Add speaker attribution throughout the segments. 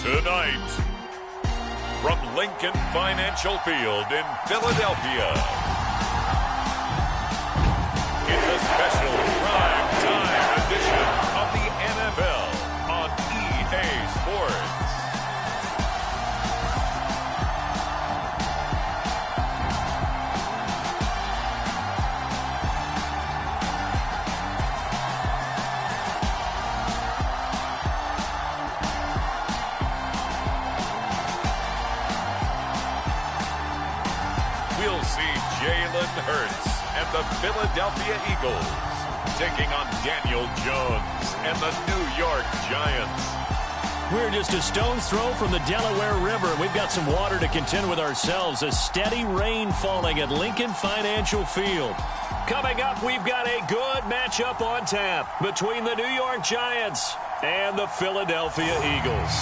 Speaker 1: Tonight, from Lincoln Financial Field in Philadelphia, it's a special prime time edition of the NFL on EA Sports. We'll see Jalen Hurts and the Philadelphia Eagles taking on Daniel Jones and the New York Giants.
Speaker 2: We're just a stone's throw from the Delaware River. We've got some water to contend with ourselves. A steady rain falling at Lincoln Financial Field. Coming up, we've got a good matchup on tap between the New York Giants and the Philadelphia Eagles.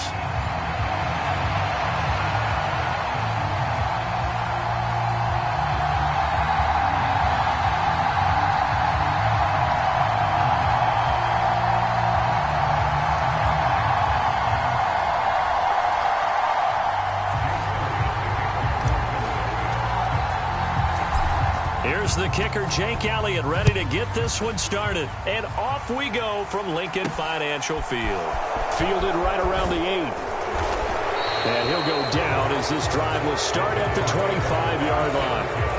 Speaker 2: Here's the kicker, Jake Elliott, ready to get this one started. And off we go from Lincoln Financial Field. Fielded right around the 8. And he'll go down as this drive will start at the 25-yard line.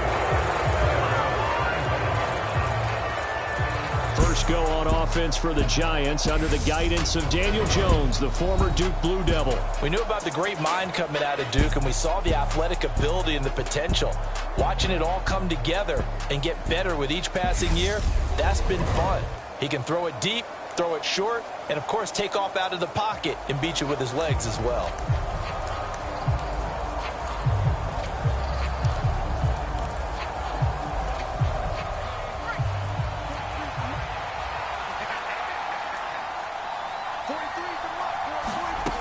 Speaker 2: First go on offense for the Giants under the guidance of Daniel Jones, the former Duke Blue Devil.
Speaker 3: We knew about the great mind coming out of Duke, and we saw the athletic ability and the potential. Watching it all come together and get better with each passing year, that's been fun. He can throw it deep, throw it short, and, of course, take off out of the pocket and beat you with his legs as well.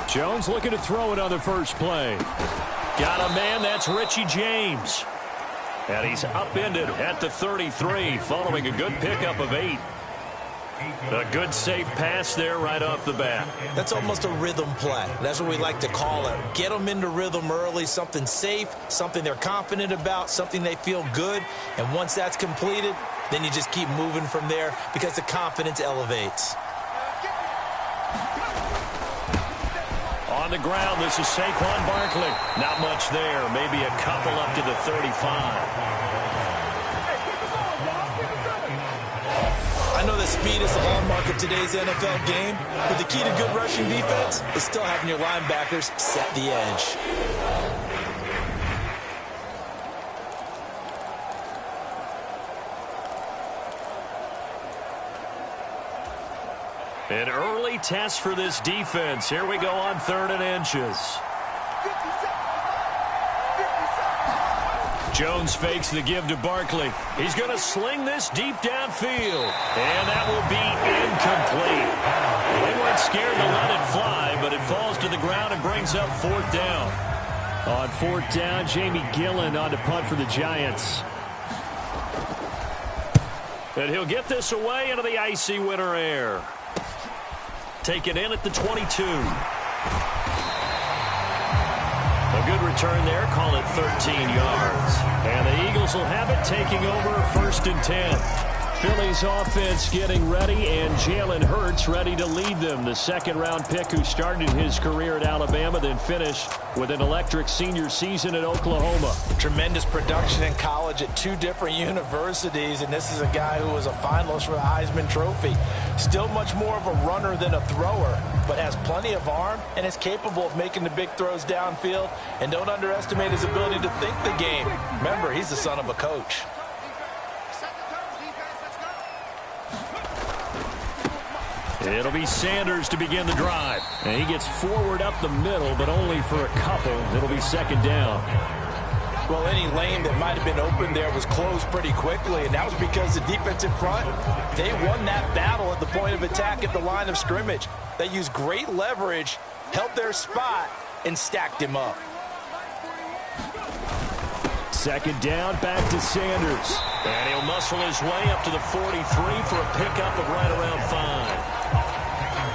Speaker 2: Jones looking to throw it on the first play. Got a man, that's Richie James. And he's upended at the 33 following a good pickup of 8. A good safe pass there right off the bat.
Speaker 3: That's almost a rhythm play. That's what we like to call it. Get them into rhythm early, something safe, something they're confident about, something they feel good. And once that's completed, then you just keep moving from there because the confidence elevates.
Speaker 2: On the ground, this is Saquon Barkley. Not much there. Maybe a couple up to the 35.
Speaker 3: I know that speed is the hallmark of today's NFL game, but the key to good rushing defense is still having your linebackers set the edge.
Speaker 2: An early test for this defense. Here we go on 3rd and inches. Jones fakes the give to Barkley. He's going to sling this deep downfield. And that will be incomplete. They weren't scared to let it fly, but it falls to the ground and brings up 4th down. On 4th down, Jamie Gillen on to punt for the Giants. And he'll get this away into the icy winter air. Taken in at the 22. A good return there, call it 13 yards. And the Eagles will have it, taking over 1st and 10. Philly's offense getting ready, and Jalen Hurts ready to lead them. The 2nd-round pick who started his career at Alabama, then finished with an electric senior season at Oklahoma.
Speaker 3: Tremendous production in college at 2 different universities, and this is a guy who was a finalist for the Heisman Trophy. Still much more of a runner than a thrower, but has plenty of arm and is capable of making the big throws downfield. And don't underestimate his ability to think the game. Remember, he's the son of a coach.
Speaker 2: It'll be Sanders to begin the drive. And he gets forward up the middle, but only for a couple. It'll be 2nd down.
Speaker 3: Well, any lane that might have been open there was closed pretty quickly, and that was because the defensive front, they won that battle at the point of attack at the line of scrimmage. They used great leverage, held their spot, and stacked him up.
Speaker 2: 2nd down, back to Sanders. And he'll muscle his way up to the 43 for a pickup of right around 5.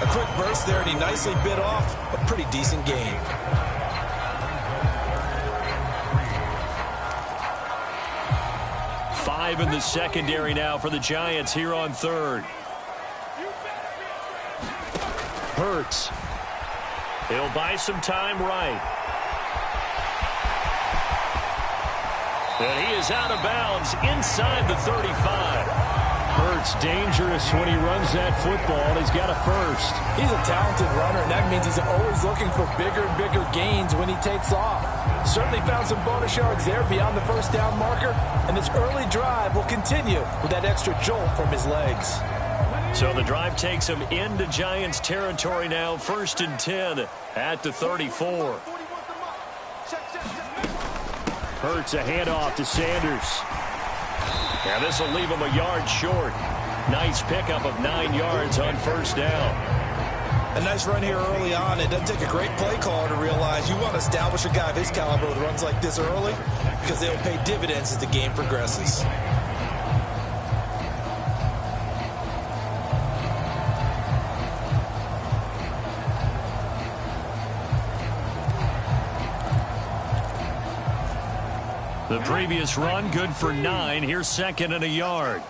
Speaker 3: A quick burst there, and he nicely bit off a pretty decent gain.
Speaker 2: Five in the secondary now for the Giants here on third. Hurts. He'll buy some time right. And he is out of bounds inside the 35. Hurts dangerous when he runs that football. He's got a first.
Speaker 3: He's a talented runner, and that means he's always looking for bigger and bigger gains when he takes off. Certainly found some bonus yards there beyond the first down marker, and this early drive will continue with that extra jolt from his legs.
Speaker 2: So the drive takes him into Giants territory now, 1st and 10 at the 34. Hurts a handoff to Sanders. And this will leave him a yard short. Nice pickup of 9 yards on first down.
Speaker 3: A nice run here early on. It doesn't take a great play caller to realize you want to establish a guy of his caliber with runs like this early because they'll pay dividends as the game progresses.
Speaker 2: The previous run, good for 9. Here's 2nd and a yard.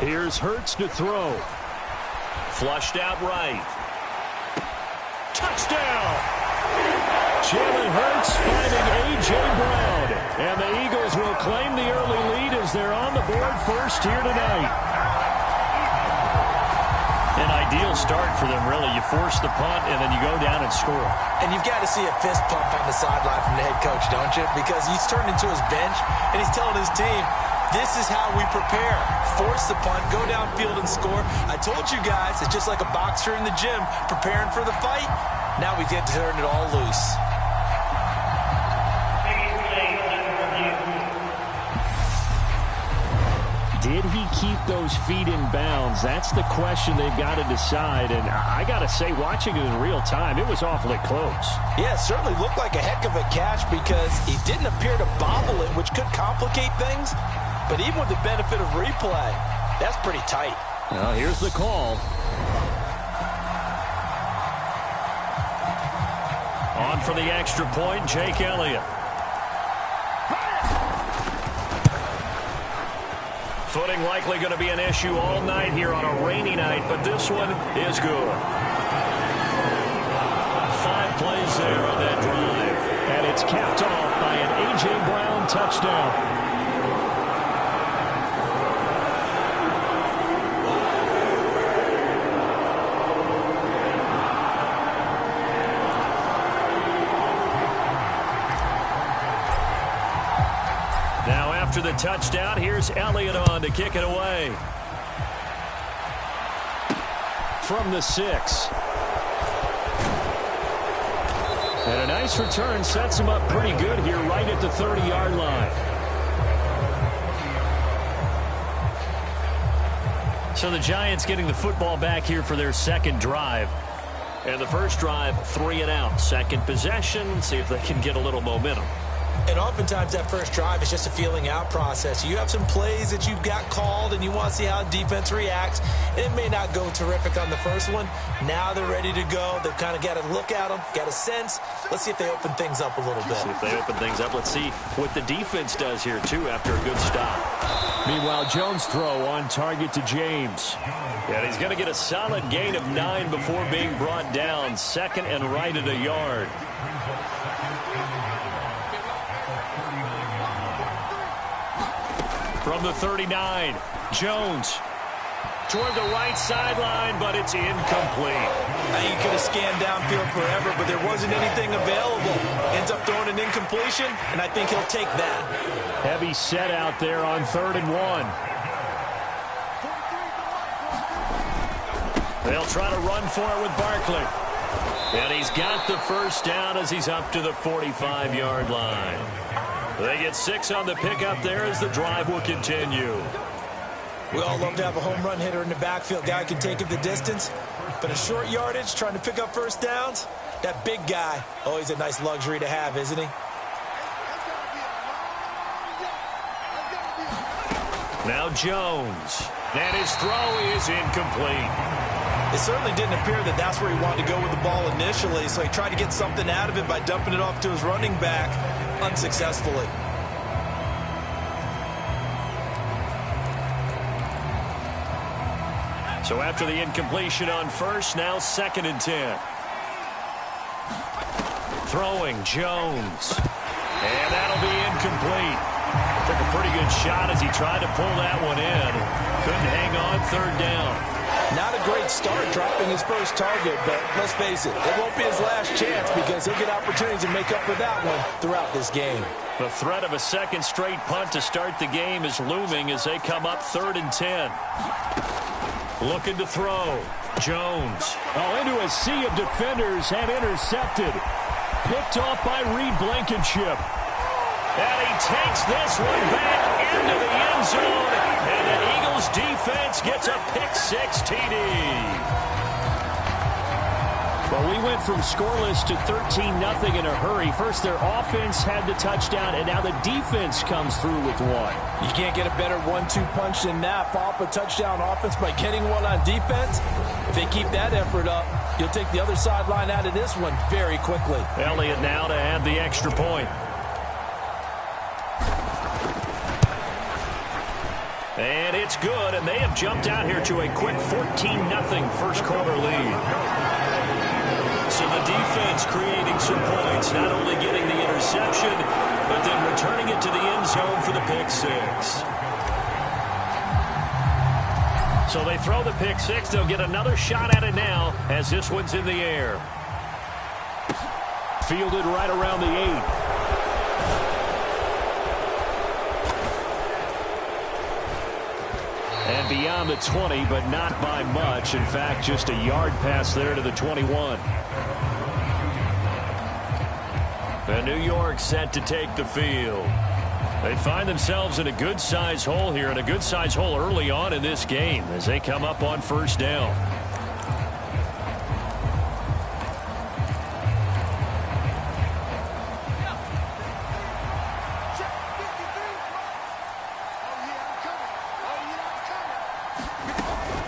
Speaker 2: Here's Hurts to throw. Flushed out right. Touchdown! Jalen Hurts finding A.J. Brown. And the Eagles will claim the early lead as they're on the board first here tonight. An ideal start for them, really. You force the punt, and then you go down and score.
Speaker 3: And you've got to see a fist pump on the sideline from the head coach, don't you? Because he's turned into his bench, and he's telling his team, this is how we prepare. Force the punt, go downfield and score. I told you guys, it's just like a boxer in the gym preparing for the fight. Now we get to turn it all loose.
Speaker 2: Did he keep those feet in bounds? That's the question they've got to decide. And I got to say, watching it in real time, it was awfully close.
Speaker 3: Yeah, it certainly looked like a heck of a catch because he didn't appear to bobble it, which could complicate things. But even with the benefit of replay, that's pretty tight.
Speaker 2: Well, here's the call. On for the extra point, Jake Elliott. Footing likely going to be an issue all night here on a rainy night, but this one is good. 5 plays there on that drive. And it's capped off by an A.J. Brown touchdown. After the touchdown, here's Elliott on to kick it away. From the 6. And a nice return sets him up pretty good here right at the 30-yard line. So the Giants getting the football back here for their second drive. And the first drive, 3 and out. Second possession, see if they can get a little momentum.
Speaker 3: And oftentimes that first drive is just a feeling out process. You have some plays that you've got called and you want to see how defense reacts. It may not go terrific on the first one. Now they're ready to go. They've kind of got to look at them, got a sense. Let's see if they open things up a little bit.
Speaker 2: See if they open things up. Let's see what the defense does here, too, after a good stop. Meanwhile, Jones' throw on target to James. And he's going to get a solid gain of 9 before being brought down. 2nd and right at a yard. From the 39, Jones toward the right sideline, but it's incomplete.
Speaker 3: Now you could have scanned downfield forever, but there wasn't anything available. Ends up throwing an incompletion, and I think he'll take that.
Speaker 2: Heavy set out there on 3rd and 1. They'll try to run for it with Barkley. And he's got the first down as he's up to the 45-yard line. They get 6 on the pickup there as the drive will continue.
Speaker 3: We all love to have a home run hitter in the backfield. Guy can take it the distance. But a short yardage, trying to pick up first downs, that big guy, always a nice luxury to have, isn't he?
Speaker 2: Now Jones. And his throw is incomplete.
Speaker 3: It certainly didn't appear that that's where he wanted to go with the ball initially, so he tried to get something out of it by dumping it off to his running back unsuccessfully.
Speaker 2: So after the incompletion on first, now 2nd and 10. Throwing Jones. And that'll be incomplete. Took a pretty good shot as he tried to pull that one in. Couldn't hang on 3rd down.
Speaker 3: Not a great start dropping his first target, but let's face it, it won't be his last chance because he'll get opportunities to make up for that one throughout this game.
Speaker 2: The threat of a second straight punt to start the game is looming as they come up 3rd and 10. Looking to throw. Jones.
Speaker 4: Oh, into a sea of defenders and intercepted. Picked off by Reed Blankenship.
Speaker 2: And he takes this one back into the end zone. And the Eagles defense gets a pick-6 TD.
Speaker 4: Well, we went from scoreless to 13-0 in a hurry. First, their offense had the touchdown, and now the defense comes through with one.
Speaker 3: You can't get a better 1-2 punch than that. Follow up a touchdown offense by getting one on defense. If they keep that effort up, you'll take the other sideline out of this one very quickly.
Speaker 2: Elliott now to add the extra point. And it's good, and they have jumped out here to a quick 14-0 first quarter lead. So the defense creating some points, not only getting the interception, but then returning it to the end zone for the pick-6. So they throw the pick-6. They'll get another shot at it now as this one's in the air.
Speaker 4: Fielded right around the 8.
Speaker 2: And beyond the 20, but not by much. In fact, just a yard pass there to the 21. And New York set to take the field. They find themselves in a good-sized hole here, and a good-sized hole early on in this game as they come up on 1st down.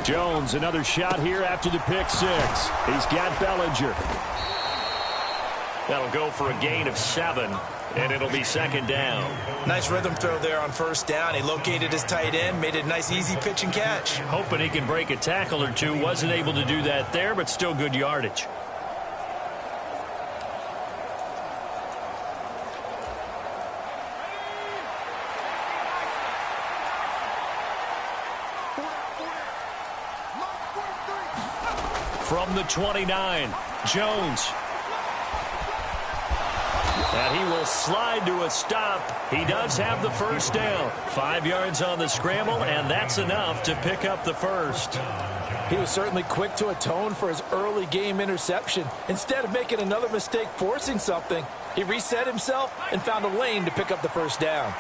Speaker 4: Jones, another shot here after the pick-6. He's got Bellinger.
Speaker 2: That'll go for a gain of 7, and it'll be 2nd down.
Speaker 3: Nice rhythm throw there on 1st down. He located his tight end, made it a nice, easy pitch and catch.
Speaker 2: Hoping he can break a tackle or two. Wasn't able to do that there, but still good yardage. From the 29, Jones. And he will slide to a stop. He does have the 1st down. 5 yards on the scramble, and that's enough to pick up the 1st.
Speaker 3: He was certainly quick to atone for his early game interception. Instead of making another mistake forcing something, he reset himself and found a lane to pick up the 1st down.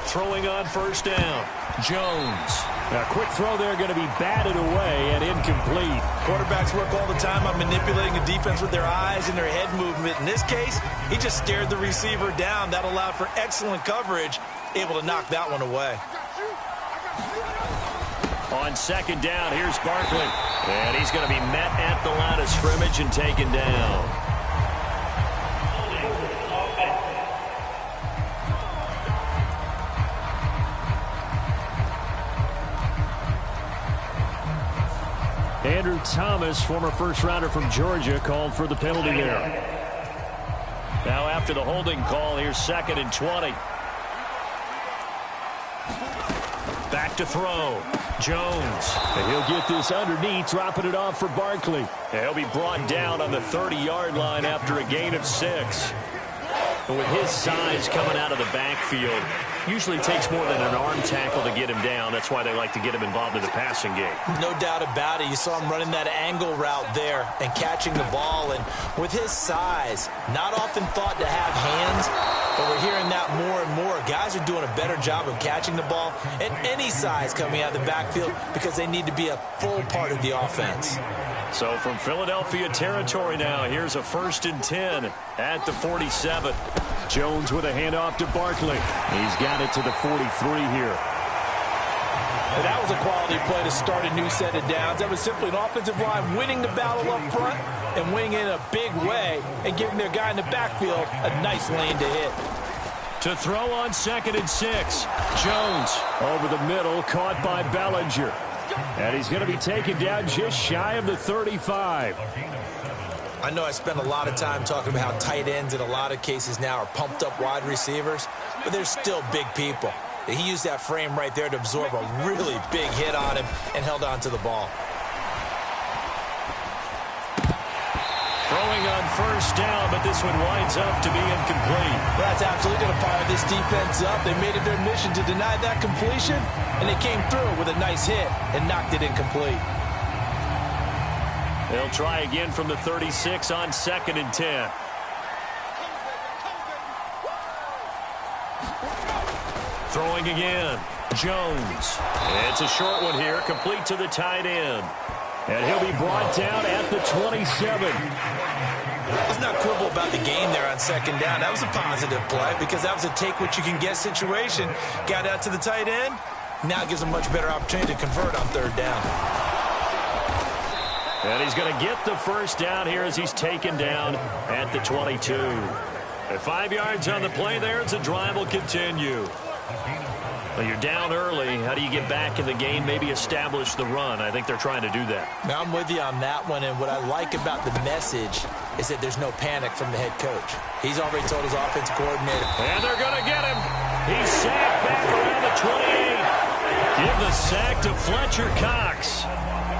Speaker 2: Throwing on 1st down. Jones.
Speaker 4: A quick throw there going to be batted away and incomplete.
Speaker 3: Quarterbacks work all the time on manipulating a defense with their eyes and their head movement. In this case, he just stared the receiver down. That allowed for excellent coverage, able to knock that one away.
Speaker 2: On 2nd down, here's Barkley. And he's going to be met at the line of scrimmage and taken down.
Speaker 4: Andrew Thomas, former first-rounder from Georgia, called for the penalty there.
Speaker 2: Now after the holding call, here's 2nd and 20. Back to throw. Jones.
Speaker 4: And he'll get this underneath, dropping it off for Barkley.
Speaker 2: And he'll be brought down on the 30-yard line after a gain of 6. And with his size coming out of the backfield, usually takes more than an arm tackle to get him down. That's why they like to get him involved in the passing game.
Speaker 3: No doubt about it. You saw him running that angle route there and catching the ball. And with his size, not often thought to have hands, but we're hearing that more and more. Guys are doing a better job of catching the ball at any size coming out of the backfield because they need to be a full part of the offense.
Speaker 2: So from Philadelphia territory now, here's a 1st and 10 at the 47.
Speaker 4: Jones with a handoff to Barkley. He's got it to the 43 here.
Speaker 3: And that was a quality play to start a new set of downs. That was simply an offensive line winning the battle up front and winning in a big way and giving their guy in the backfield a nice lane to hit.
Speaker 2: To throw on 2nd and 6. Jones
Speaker 4: over the middle, caught by Bellinger. And he's going to be taken down just shy of the 35.
Speaker 3: I know I spent a lot of time talking about how tight ends in a lot of cases now are pumped up wide receivers, but they're still big people. He used that frame right there to absorb a really big hit on him and held on to the ball.
Speaker 2: Throwing on 1st down, but this one winds up to be incomplete.
Speaker 3: Well, that's absolutely going to fire this defense up. They made it their mission to deny that completion, and they came through with a nice hit and knocked it incomplete.
Speaker 2: They'll try again from the 36 on 2nd and 10. Throwing again. Jones. It's a short one here, complete to the tight end.
Speaker 4: And he'll be brought down at the 27.
Speaker 3: Let's not quibble about the gain there on 2nd down. That was a positive play because that was a take-what-you-can-get situation. Got out to the tight end. Now gives a much better opportunity to convert on 3rd down.
Speaker 2: And he's going to get the 1st down here as he's taken down at the 22. At 5 yards on the play there, the drive will continue. Well, you're down early. How do you get back in the game, maybe establish the run? I think they're trying to do that.
Speaker 3: Now, I'm with you on that one, and what I like about the message is that there's no panic from the head coach. He's already told his offensive coordinator.
Speaker 2: And they're going to get him. He's sacked back around the 28. Give the sack to Fletcher Cox.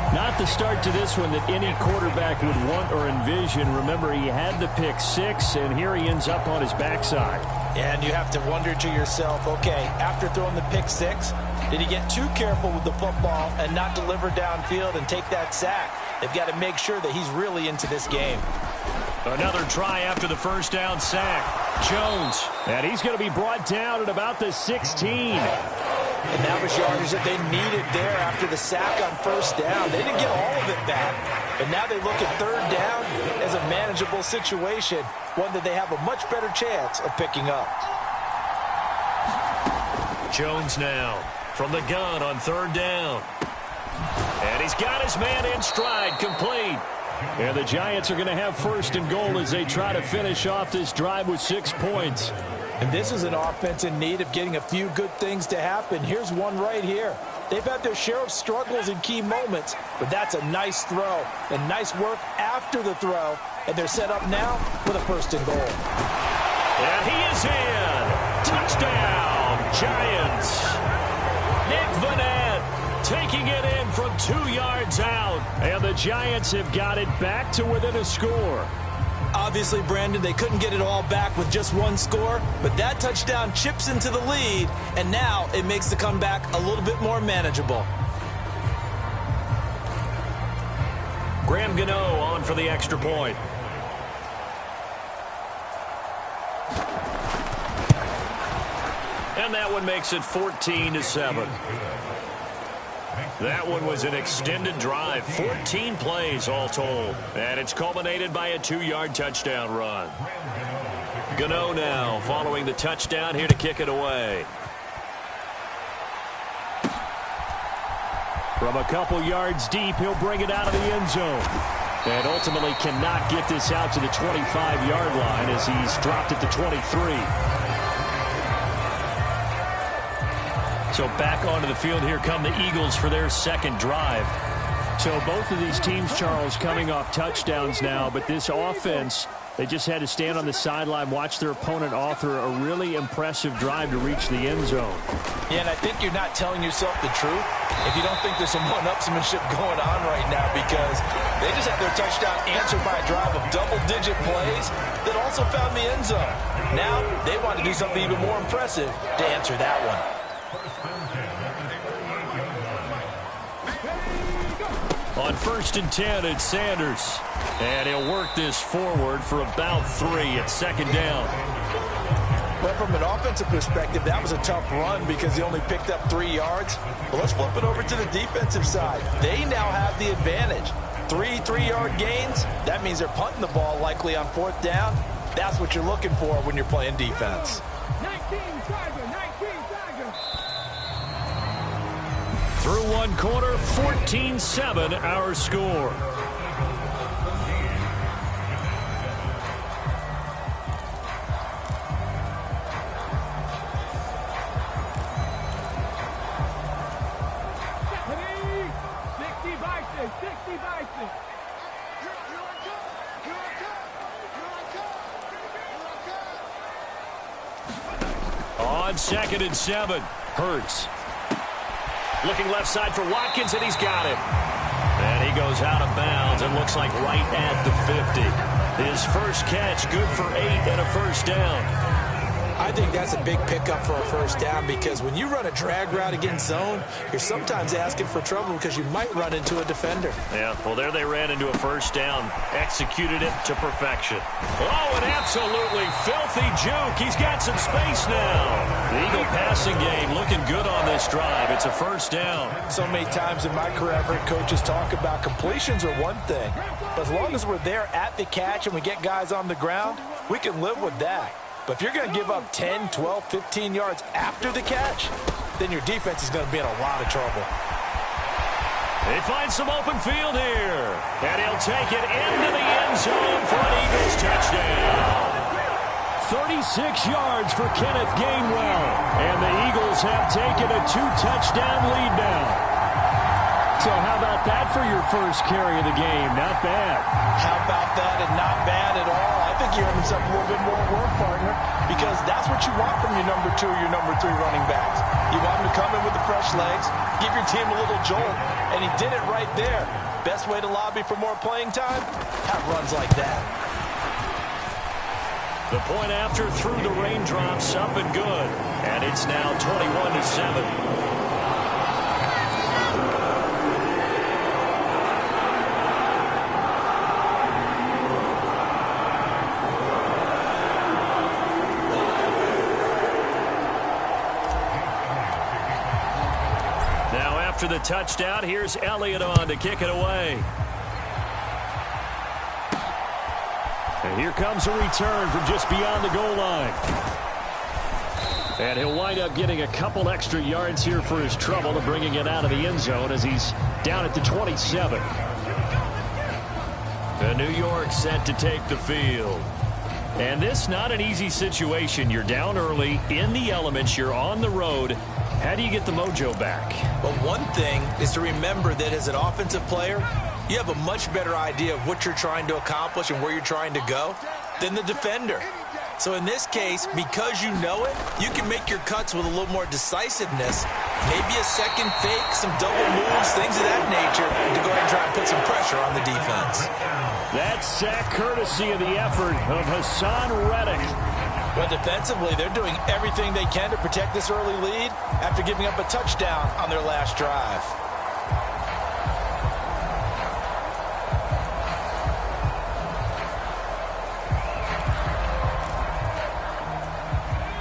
Speaker 4: Not the start to this one that any quarterback would want or envision. Remember, he had the pick 6, and here he ends up on his backside.
Speaker 3: And you have to wonder to yourself, okay, after throwing the pick 6, did he get too careful with the football and not deliver downfield and take that sack? They've got to make sure that he's really into this game.
Speaker 2: Another try after the 1st down sack. Jones.
Speaker 4: And he's going to be brought down at about the 16.
Speaker 3: And that was yardage that they needed there after the sack on 1st down. They didn't get all of it back. But now they look at 3rd down as a manageable situation, one that they have a much better chance of picking up.
Speaker 2: Jones now from the gun on 3rd down. And he's got his man in stride, complete.
Speaker 4: And the Giants are going to have 1st and goal as they try to finish off this drive with 6 points.
Speaker 3: And this is an offense in need of getting a few good things to happen. Here's one right here. They've had their share of struggles in key moments, but that's a nice throw and nice work after the throw. And they're set up now with a 1st and goal.
Speaker 2: And he is in. Touchdown, Giants. Nick Vanette taking it in from 2 yards out.
Speaker 4: And the Giants have got it back to within a score.
Speaker 3: Obviously, Brandon, they couldn't get it all back with just one score, but that touchdown chips into the lead, and now it makes the comeback a little bit more manageable.
Speaker 2: Graham Gano on for the extra point. And that one makes it 14-7. That one was an extended drive, 14 plays all told. And it's culminated by a 2-yard touchdown run. Gano now following the touchdown here to kick it away.
Speaker 4: From a couple yards deep, he'll bring it out of the end zone. And ultimately cannot get this out to the 25-yard line as he's dropped it to 23.
Speaker 2: So back onto the field, here come the Eagles for their 2nd drive.
Speaker 4: So both of these teams, Charles, coming off touchdowns now, but this offense, they just had to stand on the sideline, watch their opponent author a really impressive drive to reach the end zone.
Speaker 3: Yeah, and I think you're not telling yourself the truth if you don't think there's some one-upsmanship going on right now, because they just had their touchdown answered by a drive of double-digit plays that also found the end zone. Now they want to do something even more impressive to answer that one.
Speaker 2: On 1st and 10, it's Sanders. And he'll work this forward for about 3 at 2nd down.
Speaker 3: Well, from an offensive perspective, that was a tough run because he only picked up 3 yards. But let's flip it over to the defensive side. They now have the advantage. 3-3-yard gains, that means they're punting the ball likely on 4th down. That's what you're looking for when you're playing defense.
Speaker 5: 19 Tiger.
Speaker 2: Through one quarter, 14-7 our score. On 2nd and 7, Hurts. Looking left side for Watkins, and he's got it. And he goes out of bounds and looks like right at the 50. His first catch, good for 8 and a first down.
Speaker 3: I think that's a big pickup for a first down because when you run a drag route against zone, you're sometimes asking for trouble because you might run into a defender.
Speaker 2: Yeah, well, there they ran into a first down. Executed it to perfection. Oh, an absolutely filthy juke. He's got some space now. The Eagle passing game looking good on this drive. It's a first down.
Speaker 3: So many times in my career, I've heard coaches talk about completions are one thing. But as long as we're there at the catch and we get guys on the ground, we can live with that. But if you're going to give up 10, 12, 15 yards after the catch, then your defense is going to be in a lot of trouble.
Speaker 2: They find some open field here. And he'll take it into the end zone for an Eagles touchdown.
Speaker 4: 36 yards for Kenneth Gainwell. And the Eagles have taken a 2-touchdown lead now. So how about that for your first carry of the game? Not bad.
Speaker 3: How about that and not bad at all? I think you earned himself a little bit more work, partner, because that's what you want from your number 2 or your number 3 running backs. You want him to come in with the fresh legs, give your team a little jolt, and he did it right there. Best way to lobby for more playing time? Have runs like that.
Speaker 2: The point after through the raindrops, up and good. And it's now 21-7. After the touchdown, here's Elliott on to kick it away.
Speaker 4: And here comes a return from just beyond the goal line. And he'll wind up getting a couple extra yards here for his trouble to bringing it out of the end zone as he's down at the 27.
Speaker 2: The New York set to take the field. And this not an easy situation. You're down early, in the elements, you're on the road. How do you get the mojo back?
Speaker 3: Well, one thing is to remember that as an offensive player, you have a much better idea of what you're trying to accomplish and where you're trying to go than the defender. So in this case, because you know it, you can make your cuts with a little more decisiveness, maybe a second fake, some double moves, things of that nature, to go ahead and try and put some pressure on the defense.
Speaker 4: That sack courtesy of the effort of Hassan Reddick.
Speaker 3: But defensively, they're doing everything they can to protect this early lead after giving up a touchdown on their last drive.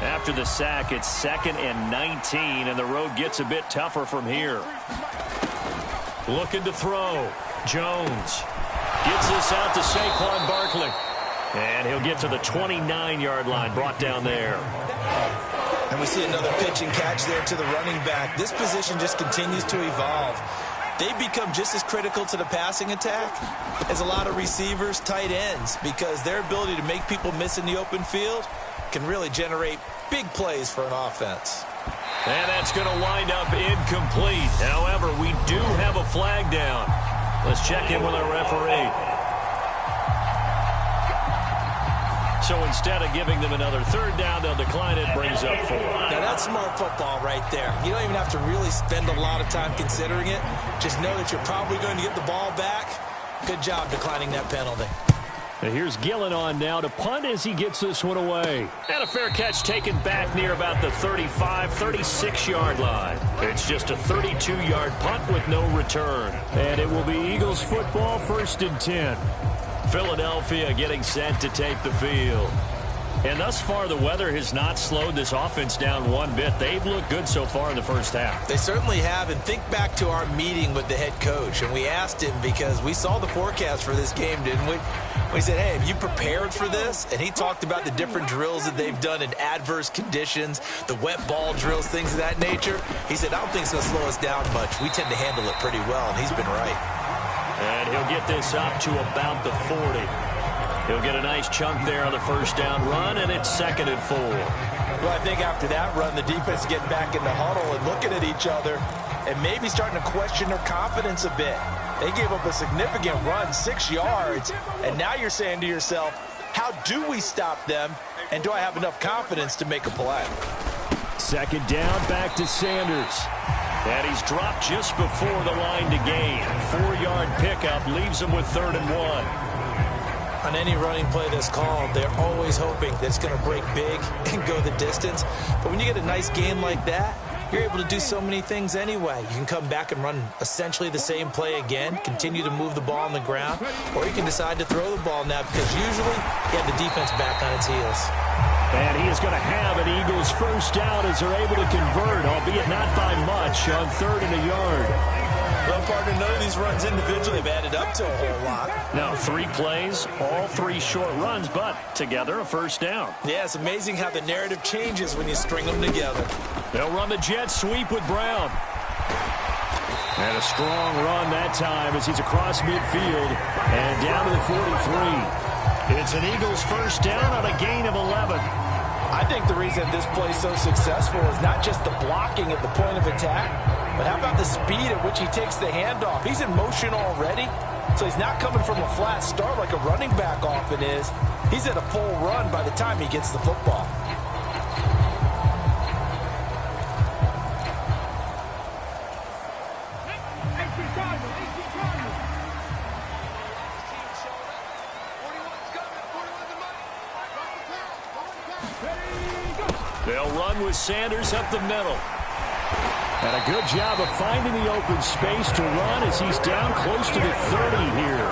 Speaker 2: After the sack, it's 2nd and 19, and the road gets a bit tougher from here. Looking to throw. Jones gets this out to Saquon Barkley. And he'll get to the 29-yard line, brought down there.
Speaker 3: And we see another pitch and catch there to the running back. This position just continues to evolve. They become just as critical to the passing attack as a lot of receivers, tight ends, because their ability to make people miss in the open field can really generate big plays for an offense.
Speaker 2: And that's going to wind up incomplete. However, we do have a flag down. Let's check in with our referee. So instead of giving them another 3rd down, they'll decline it. Brings up 4.
Speaker 3: Now, that's smart football right there. You don't even have to really spend a lot of time considering it. Just know that you're probably going to get the ball back. Good job declining that penalty.
Speaker 4: And here's Gillen on now to punt as he gets this one away.
Speaker 2: And a fair catch taken back near about the 35, 36-yard line. It's just a 32-yard punt with no return.
Speaker 4: And it will be Eagles football, 1st and 10.
Speaker 2: Philadelphia getting set to take the field. And thus far, the weather has not slowed this offense down one bit. They've looked good so far in the first half.
Speaker 3: They certainly have. And think back to our meeting with the head coach. And we asked him, because we saw the forecast for this game, didn't we? We said, hey, have you prepared for this? And he talked about the different drills that they've done in adverse conditions, the wet ball drills, things of that nature. He said, I don't think it's going to slow us down much. We tend to handle it pretty well, and he's been right.
Speaker 2: And he'll get this up to about the 40. He'll get a nice chunk there on the first down run, and it's 2nd and 4.
Speaker 3: Well, I think after that run, the defense getting back in the huddle and looking at each other and maybe starting to question their confidence a bit. They gave up a significant run, 6 yards, and now you're saying to yourself, how do we stop them, and do I have enough confidence to make a play?
Speaker 4: 2nd down, back to Sanders.
Speaker 2: And he's dropped just before the line to gain. 4-yard pickup leaves him with 3rd and 1.
Speaker 3: On any running play that's called, they're always hoping that it's going to break big and go the distance. But when you get a nice gain like that, you're able to do so many things anyway. You can come back and run essentially the same play again, continue to move the ball on the ground, or you can decide to throw the ball now because usually you have the defense back on its heels.
Speaker 4: And he is going to have an Eagles first down as they're able to convert, albeit not by much, on 3rd and a yard.
Speaker 3: Well, partner, none of these runs individually have added up to a whole lot.
Speaker 2: Now, 3 plays, all 3 short runs, but together a first down.
Speaker 3: Yeah, it's amazing how the narrative changes when you string them together.
Speaker 2: They'll run the jet sweep with Brown.
Speaker 4: And a strong run that time as he's across midfield and down to the 43.
Speaker 2: It's an Eagles first down on a gain of 11.
Speaker 3: I think the reason this play is so successful is not just the blocking at the point of attack, but how about the speed at which he takes the handoff? He's in motion already, so he's not coming from a flat start like a running back often is. He's at a full run by the time he gets the football.
Speaker 2: They'll run with Sanders up the middle.
Speaker 4: And a good job of finding the open space to run as he's down close to the 30 here.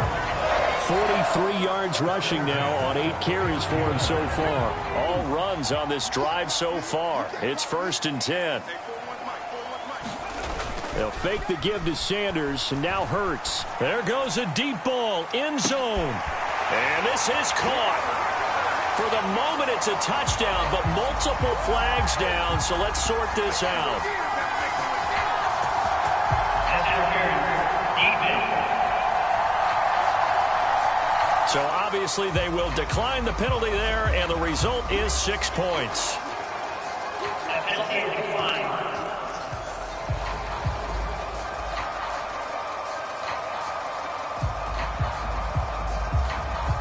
Speaker 4: 43 yards rushing now on 8 carries for him so far.
Speaker 2: All runs on this drive so far. It's 1st and 10.
Speaker 4: They'll fake the give to Sanders, and now Hurts.
Speaker 2: There goes a deep ball, end zone. And this is caught. For the moment, it's a touchdown, but multiple flags down, so let's sort this out. So obviously they will decline the penalty there, and the result is 6 points.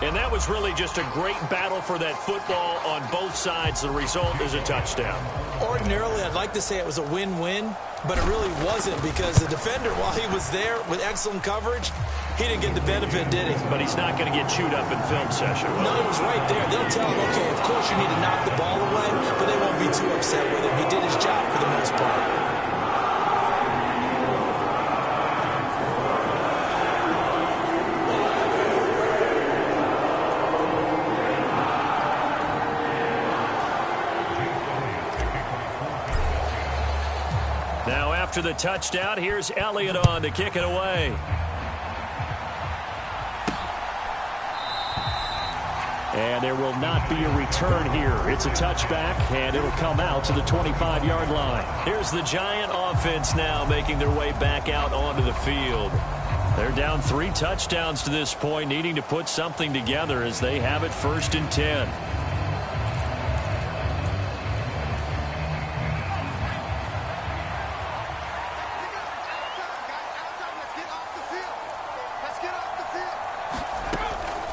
Speaker 2: And that was really just a great battle for that football on both sides. The result is a touchdown.
Speaker 3: Ordinarily, I'd like to say it was a win-win, but it really wasn't because the defender, while he was there with excellent coverage, he didn't get the benefit, did he?
Speaker 2: But he's not going to get chewed up in film session.
Speaker 3: No, he was right there. They'll tell him, okay, of course you need to knock the ball away, but they won't be too upset with him. He did his job for the most part.
Speaker 2: Now after the touchdown, here's Elliott on to kick it away.
Speaker 4: And there will not be a return here. It's a touchback, and it'll come out to the 25-yard line.
Speaker 2: Here's the Giant offense now making their way back out onto the field. They're down 3 touchdowns to this point, needing to put something together as they have it 1st and 10.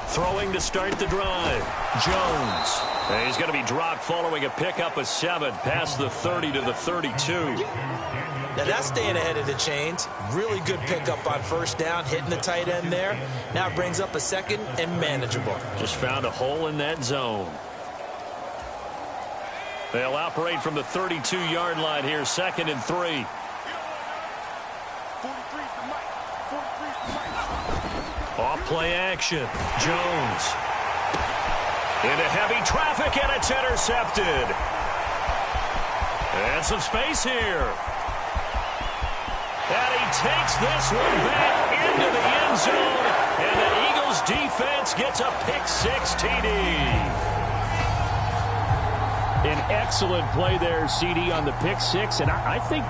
Speaker 2: Throwing to start the drive. Jones. And he's going to be dropped following a pickup of 7 past the 30 to the 32.
Speaker 3: Now that's staying ahead of the chains. Really good pickup on 1st down, hitting the tight end there. Now it brings up a 2nd and manageable.
Speaker 2: Just found a hole in that zone. They'll operate from the 32-yard line here, 2nd and 3. Off play action. Jones. Into heavy traffic, and it's intercepted. And some space here. And he takes this one back into the end zone. And the Eagles defense gets a pick-6 TD.
Speaker 4: An excellent play there, CD, on the pick-6. And I think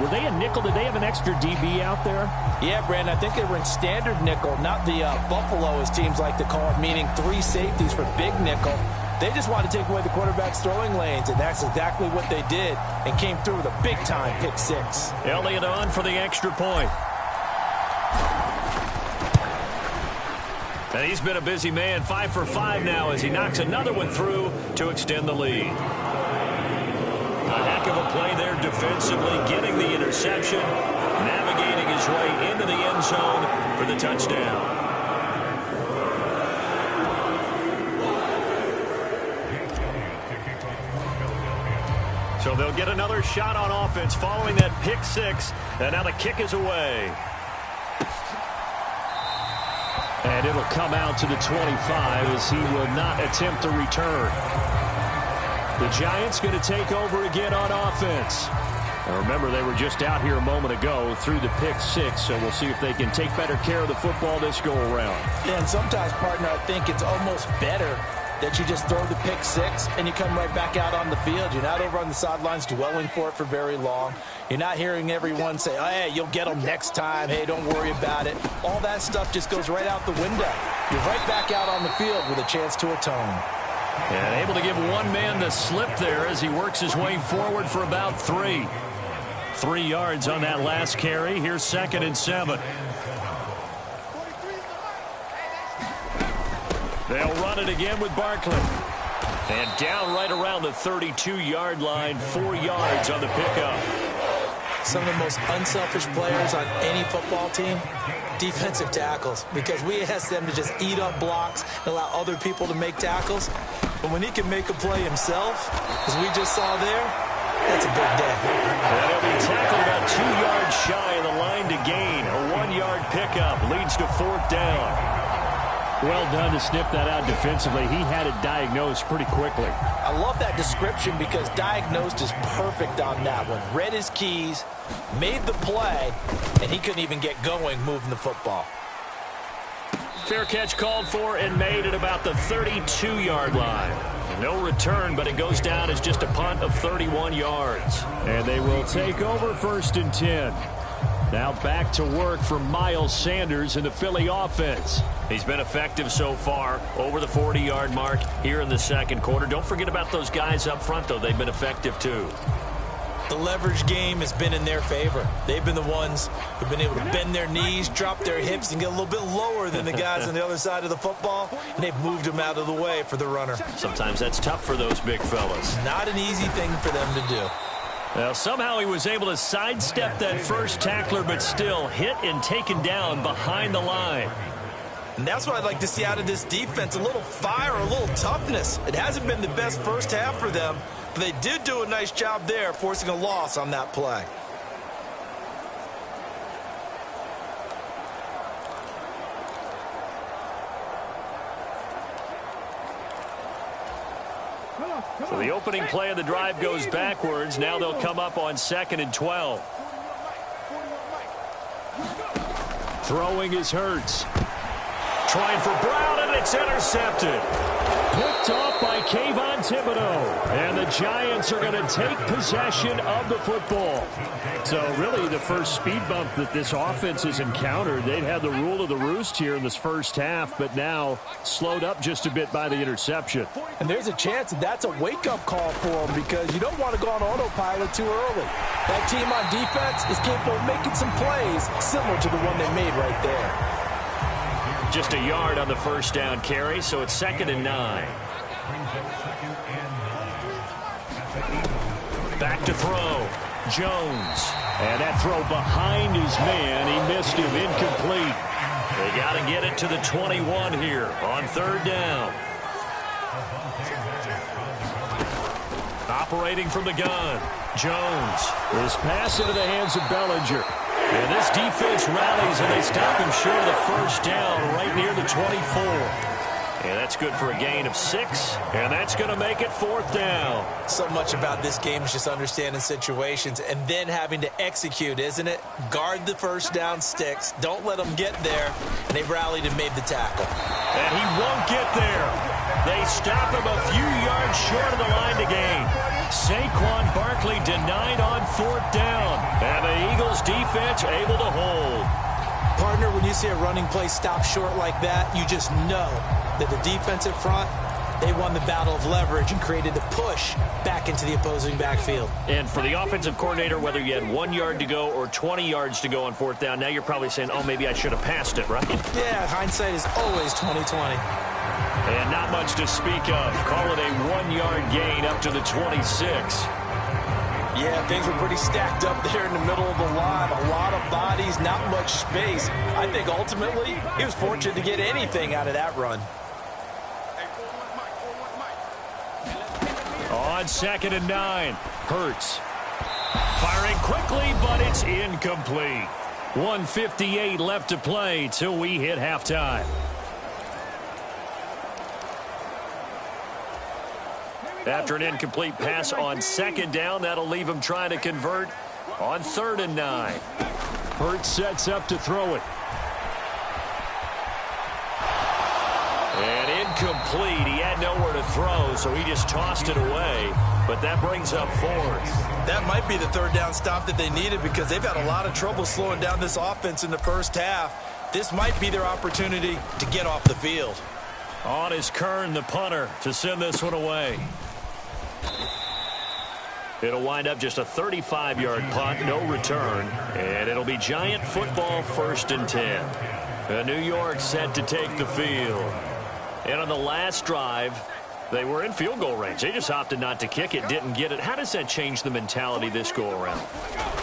Speaker 4: were they a nickel? Did they have an extra DB out there?
Speaker 3: Yeah, Brandon, I think they were in standard nickel, not the Buffalo, as teams like to call it, meaning 3 safeties for big nickel. They just wanted to take away the quarterback's throwing lanes, and that's exactly what they did, and came through with a big-time pick-6.
Speaker 2: Elliott on for the extra point. And he's been a busy man, 5 for 5 now as he knocks another one through to extend the lead. A heck of a play there defensively, getting the interception, navigating his way into the end zone for the touchdown. So they'll get another shot on offense following that pick-6, and now the kick is away.
Speaker 4: And it'll come out to the 25 as he will not attempt to return. The Giants going to take over again on offense. Now remember, they were just out here a moment ago through the pick-6, so we'll see if they can take better care of the football this go-around.
Speaker 3: Yeah, and sometimes, partner, I think it's almost better that you just throw the pick-6 and you come right back out on the field. You're not over on the sidelines dwelling for it for very long. You're not hearing everyone say, oh, hey, you'll get them next time. Hey, don't worry about it. All that stuff just goes right out the window. You're right back out on the field with a chance to atone.
Speaker 2: And able to give one man the slip there as he works his way forward for about 3. 3 yards on that last carry. Here's 2nd and 7. They'll run it again with Barkley. And down right around the 32-yard line, 4 yards on the pickup.
Speaker 3: Some of the most unselfish players on any football team, defensive tackles, because we ask them to just eat up blocks and allow other people to make tackles. But when he can make a play himself, as we just saw there, that's a big day.
Speaker 2: And he'll be tackled about 2 yards shy of the line to gain. A 1-yard pickup leads to 4th down.
Speaker 4: Well done to sniff that out defensively. He had it diagnosed pretty quickly.
Speaker 3: I love that description because diagnosed is perfect on that one. Read his keys, made the play, and he couldn't even get going moving the football.
Speaker 2: Fair catch called for and made at about the 32-yard line. No return, but it goes down as just a punt of 31 yards.
Speaker 4: And they will take over 1st and 10. Now back to work for Miles Sanders in the Philly offense.
Speaker 2: He's been effective so far, over the 40-yard mark here in the 2nd quarter. Don't forget about those guys up front, though. They've been effective, too.
Speaker 3: The leverage game has been in their favor. They've been the ones who've been able to bend their knees, drop their hips, and get a little bit lower than the guys on the other side of the football, and they've moved them out of the way for the runner.
Speaker 2: Sometimes that's tough for those big fellas.
Speaker 3: Not an easy thing for them to do.
Speaker 2: Well, somehow he was able to sidestep that first tackler, but still hit and taken down behind the line.
Speaker 3: And that's what I'd like to see out of this defense, a little fire, a little toughness. It hasn't been the best first half for them, but they did do a nice job there, forcing a loss on that play.
Speaker 2: So the opening play of the drive goes backwards. Now they'll come up on 2nd and 12.
Speaker 4: Throwing is Hurts.
Speaker 2: Trying for Brown, and it's intercepted.
Speaker 4: Picked off by Kayvon Thibodeau. And the Giants are going to take possession of the football. So really the first speed bump that this offense has encountered. They'd had the rule of the roost here in this first half, but now slowed up just a bit by the interception.
Speaker 3: And there's a chance that that's a wake-up call for them because you don't want to go on autopilot too early. That team on defense is capable of making some plays similar to the one they made right there.
Speaker 2: Just a yard on the first down carry, so it's 2nd and 9. Back to throw. Jones.
Speaker 4: And that throw behind his man. He missed him. Incomplete.
Speaker 2: They got to get it to the 21 here on 3rd down. Operating from the gun. Jones.
Speaker 4: This pass into the hands of Bellinger.
Speaker 2: And this defense rallies, and they stop him short of the first down right near the 24. And that's good for a gain of 6. And that's going to make it 4th down.
Speaker 3: So much about this game is just understanding situations and then having to execute, isn't it? Guard the first down sticks. Don't let them get there. And they rallied and made the tackle.
Speaker 2: And he won't get there. They stop him a few yards short of the line to gain. Saquon Barkley denied on 4th down. And the Eagles defense able to hold.
Speaker 3: Partner, when you see a running play stop short like that, you just know that the defensive front, they won the battle of leverage and created a push back into the opposing backfield.
Speaker 2: And for the offensive coordinator, whether you had 1 yard to go or 20 yards to go on 4th down, now you're probably saying, oh, maybe I should have passed it, right?
Speaker 3: Yeah, hindsight is always 20/20.
Speaker 2: And not much to speak of. Call it a 1 yard gain up to the 26.
Speaker 3: Yeah, things were pretty stacked up there in the middle of the line. A lot of bodies, not much space. I think ultimately he was fortunate to get anything out of that run.
Speaker 2: On 2nd and 9, Hurts. Firing quickly, but it's incomplete. 1:58 left to play till we hit halftime. After an incomplete pass on 2nd down, that'll leave him trying to convert on 3rd and 9.
Speaker 4: Hurts sets up to throw it.
Speaker 2: And incomplete. He had nowhere to throw, so he just tossed it away. But that brings up 4th.
Speaker 3: That might be the 3rd down stop that they needed because they've had a lot of trouble slowing down this offense in the first half. This might be their opportunity to get off the field.
Speaker 2: On is Kern, the punter, to send this one away. It'll wind up just a 35-yard punt, no return, and it'll be Giant football 1st and 10. New York set to take the field. And on the last drive, they were in field goal range. They just opted not to kick it, didn't get it. How does that change the mentality this go around?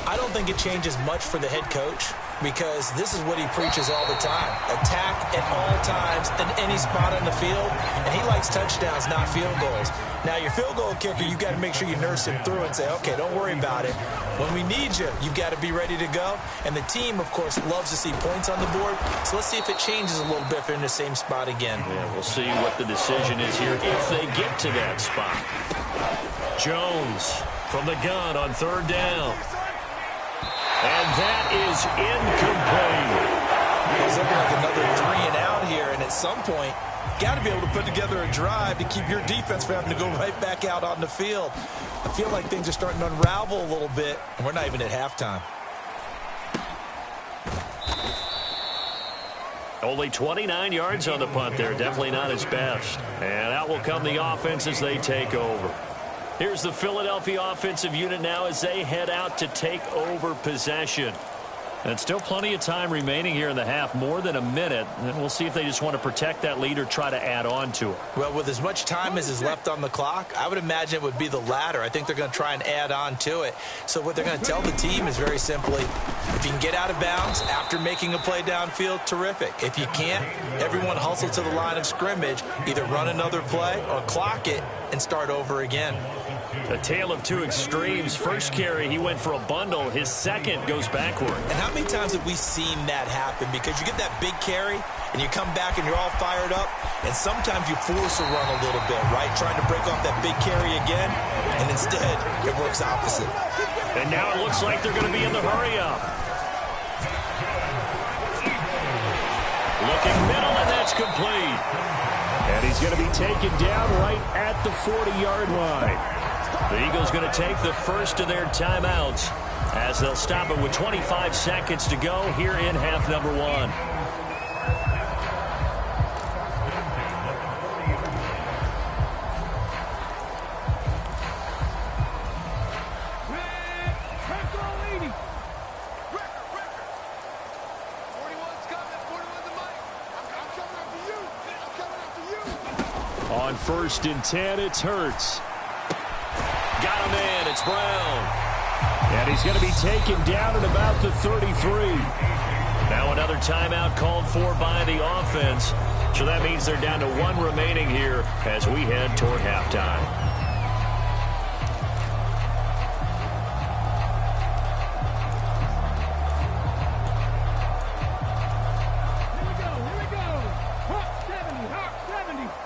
Speaker 3: I don't think it changes much for the head coach because this is what he preaches all the time. Attack at all times in any spot on the field, and he likes touchdowns, not field goals. Now, your field goal kicker, you've got to make sure you nurse him through and say, okay, don't worry about it. When we need you, you've got to be ready to go. And the team, of course, loves to see points on the board. So let's see if it changes a little bit if they're in the same spot again.
Speaker 2: Yeah, we'll see what the decision is here if they get to that spot. Jones from the gun on 3rd down. And that is incomplete.
Speaker 3: It's looking like another 3 and out here, and at some point, got to be able to put together a drive to keep your defense from having to go right back out on the field. I feel like things are starting to unravel a little bit, and we're not even at halftime.
Speaker 2: Only 29 yards on the punt there. Definitely not his best. And out will come the offense as they take over. Here's the Philadelphia offensive unit now as they head out to take over possession. And still plenty of time remaining here in the half, more than a minute. And we'll see if they just want to protect that lead or try to add on to it.
Speaker 3: Well, with as much time as is left on the clock, I would imagine it would be the latter. I think they're going to try and add on to it. So what they're going to tell the team is very simply, if you can get out of bounds after making a play downfield, terrific. If you can't, everyone hustle to the line of scrimmage, either run another play or clock it and start over again.
Speaker 2: A tale of two extremes. First carry, he went for a bundle. His second goes backward.
Speaker 3: And how many times have we seen that happen? Because you get that big carry, and you come back and you're all fired up, and sometimes you force a run a little bit, right? Trying to break off that big carry again, and instead, it works opposite.
Speaker 2: And now it looks like they're going to be in the hurry-up. Looking middle, and that's complete.
Speaker 4: And he's going to be taken down right at the 40-yard line.
Speaker 2: The Eagles going to take the first of their timeouts as they'll stop it with 25 seconds to go here in half number 1.
Speaker 4: On 1st and 10, it's Hurts.
Speaker 2: Got him in. It's Brown.
Speaker 4: And he's going to be taken down at about the 33.
Speaker 2: Now another timeout called for by the offense. So that means they're down to 1 remaining here as we head toward halftime.
Speaker 5: Here we go. Hawk 70.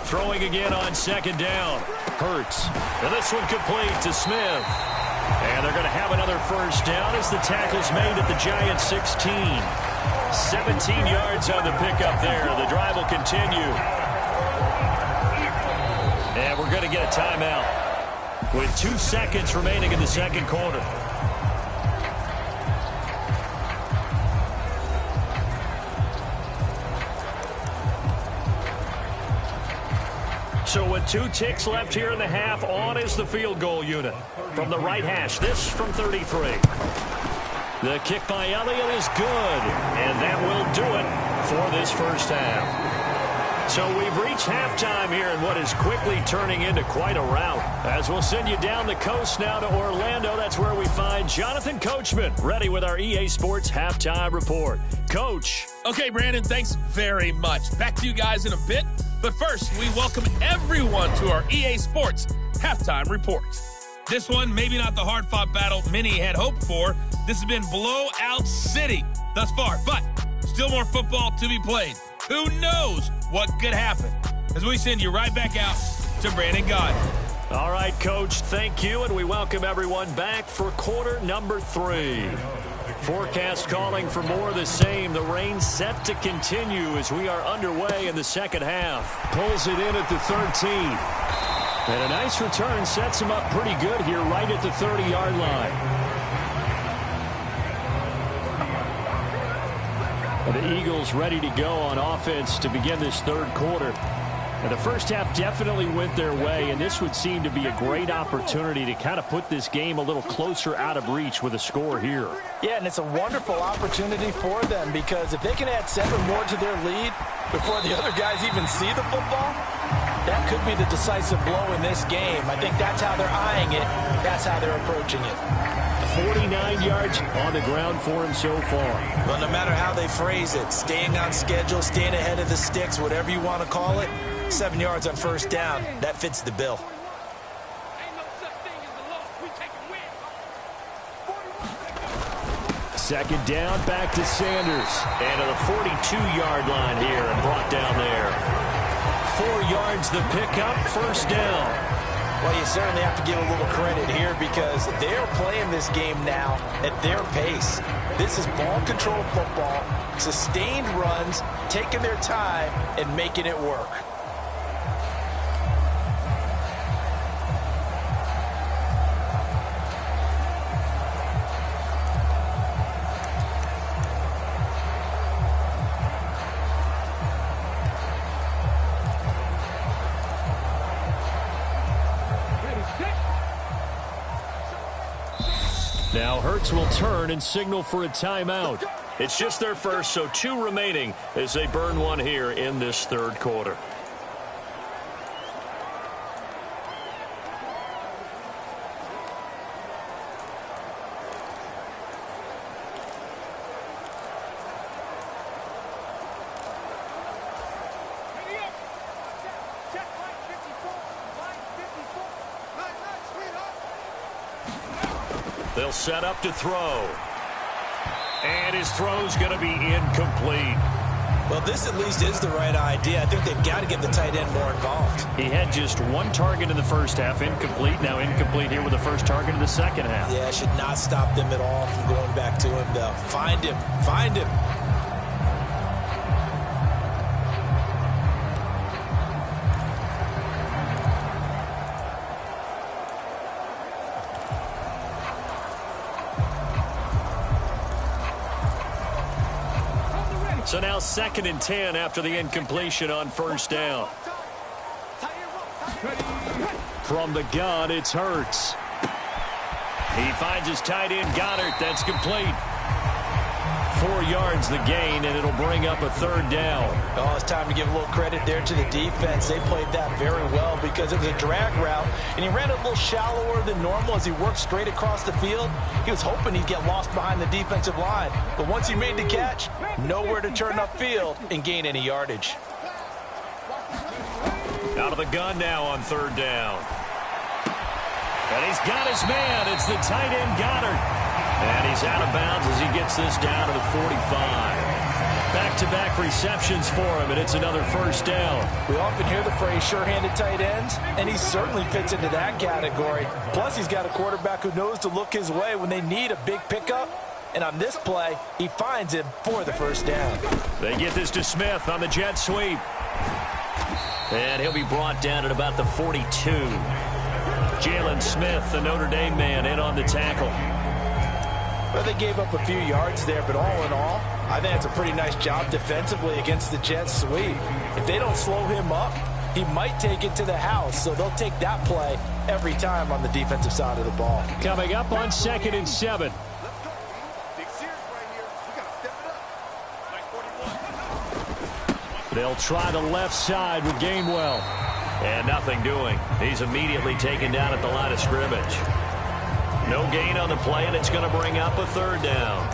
Speaker 2: Throwing again on second down. Hurts. And this one complete to Smith. And they're going to have another first down as the tackle's made at the Giants 16. 17 yards on the pickup there. The drive will continue. And we're going to get a timeout with 2 seconds remaining in the second quarter. So with 2 ticks left here in the half, on is the field goal unit. From the right hash, this from 33. The kick by Elliott is good, and that will do it for this first half. So we've reached halftime here in what is quickly turning into quite a rout. As we'll send you down the coast now to Orlando, that's where we find Jonathan Coachman, ready with our EA Sports Halftime Report. Coach.
Speaker 6: Okay, Brandon, thanks very much. Back to you guys in a bit. But first, we welcome everyone to our EA Sports Halftime Report. This one, maybe not the hard-fought battle many had hoped for. This has been blowout city thus far, but still more football to be played. Who knows what could happen? As we send you right back out to Brandon God.
Speaker 2: All right, Coach, thank you, and we welcome everyone back for quarter number 3. Forecast calling for more of the same. The rain set to continue as we are underway in the second half. Pulls it in at the 13. And a nice return sets him up pretty good here right at the 30-yard line. The Eagles ready to go on offense to begin this third quarter. And the first half definitely went their way, and this would seem to be a great opportunity to kind of put this game a little closer out of reach with a score here.
Speaker 3: Yeah, and it's a wonderful opportunity for them because if they can add 7 more to their lead before the other guys even see the football, that could be the decisive blow in this game. I think that's how they're eyeing it. That's how they're approaching it.
Speaker 2: 49 yards on the ground for him so far.
Speaker 3: Well, no matter how they phrase it, staying on schedule, staying ahead of the sticks, whatever you want to call it, 7 yards on first down, that fits the bill.
Speaker 2: Second down, back to Sanders. And to the 42-yard line here and brought down there. 4 yards the pickup, first down.
Speaker 3: Well, you certainly have to give a little credit here because they're playing this game now at their pace. This is ball control football, sustained runs, taking their time and making it work.
Speaker 2: Now Hurts will turn and signal for a timeout. It's just their first, so 2 remaining as they burn one here in this third quarter. They'll set up to throw. And his throw's going to be incomplete.
Speaker 3: Well, this at least is the right idea. I think they've got to get the tight end more involved.
Speaker 2: He had just 1 target in the first half, incomplete. Now incomplete here with the first target in the second half.
Speaker 3: Yeah, should not stop them at all from going back to him, though. Find him. Find him.
Speaker 2: So now 2nd and 10 after the incompletion on first down. From the gun, it's Hurts. He finds his tight end, Goddard. That's complete. 4 yards the gain, and it'll bring up a third down.
Speaker 3: Oh, it's time to give a little credit there to the defense. They played that very well because it was a drag route, and he ran a little shallower than normal as he worked straight across the field. He was hoping he'd get lost behind the defensive line, but once he made the catch, nowhere to turn upfield and gain any yardage.
Speaker 2: Out of the gun now on third down. And he's got his man. It's the tight end, Goddard. And he's out of bounds as he gets this down to the 45. Back-to-back receptions for him, and it's another first down.
Speaker 3: We often hear the phrase sure-handed tight ends, and he certainly fits into that category. Plus, he's got a quarterback who knows to look his way when they need a big pickup. And on this play, he finds him for the first down.
Speaker 2: They get this to Smith on the jet sweep. And he'll be brought down at about the 42. Jalen Smith, the Notre Dame man, in on the tackle.
Speaker 3: Well, they gave up a few yards there, but all in all, I think it's a pretty nice job defensively against the jet sweep. If they don't slow him up, he might take it to the house, so they'll take that play every time on the defensive side of the ball.
Speaker 2: Coming up on 2nd and 7. They'll try the left side with Gainwell. And nothing doing. He's immediately taken down at the line of scrimmage. No gain on the play, and it's going to bring up a third down.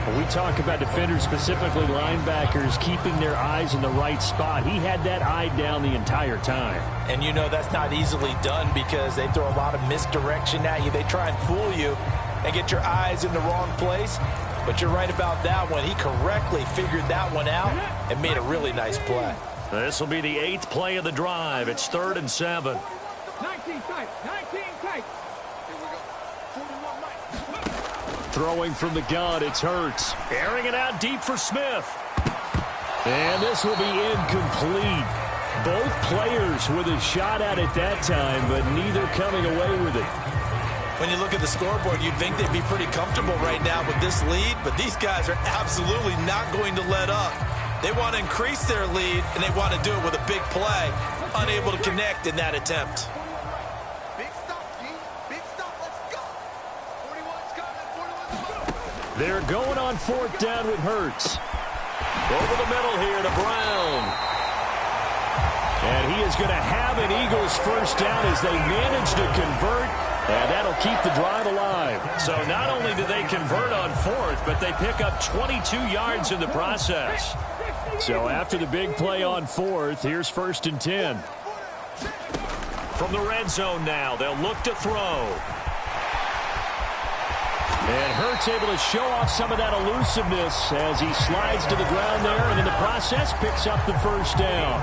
Speaker 4: When we talk about defenders, specifically linebackers, keeping their eyes in the right spot, he had that eye down the entire time.
Speaker 3: And you know that's not easily done because they throw a lot of misdirection at you. They try and fool you and get your eyes in the wrong place. But you're right about that one. He correctly figured that one out and made a really nice play.
Speaker 2: This will be the 8th play of the drive. It's 3rd and 7.
Speaker 5: 19 tight, 19 tight.
Speaker 4: Throwing from the gun, it's Hurts.
Speaker 2: Airing it out deep for Smith.
Speaker 4: And this will be incomplete. Both players with a shot at it that time, but neither coming away with it.
Speaker 3: When you look at the scoreboard, you'd think they'd be pretty comfortable right now with this lead, but these guys are absolutely not going to let up. They want to increase their lead, and they want to do it with a big play. Unable to connect in that attempt.
Speaker 5: Big stop, G. Big stop. Let's go. 41's coming. 41's
Speaker 4: They're going on 4th down with Hurts.
Speaker 2: Over the middle here to Brown.
Speaker 4: And he is going to have an Eagles first down as they manage to convert. And that'll keep the drive alive.
Speaker 2: So not only do they convert on 4th, but they pick up 22 yards in the process.
Speaker 4: So after the big play on 4th, here's 1st and 10.
Speaker 2: From the red zone now, they'll look to throw.
Speaker 4: And Hurts able to show off some of that elusiveness as he slides to the ground there, and in the process picks up the first down.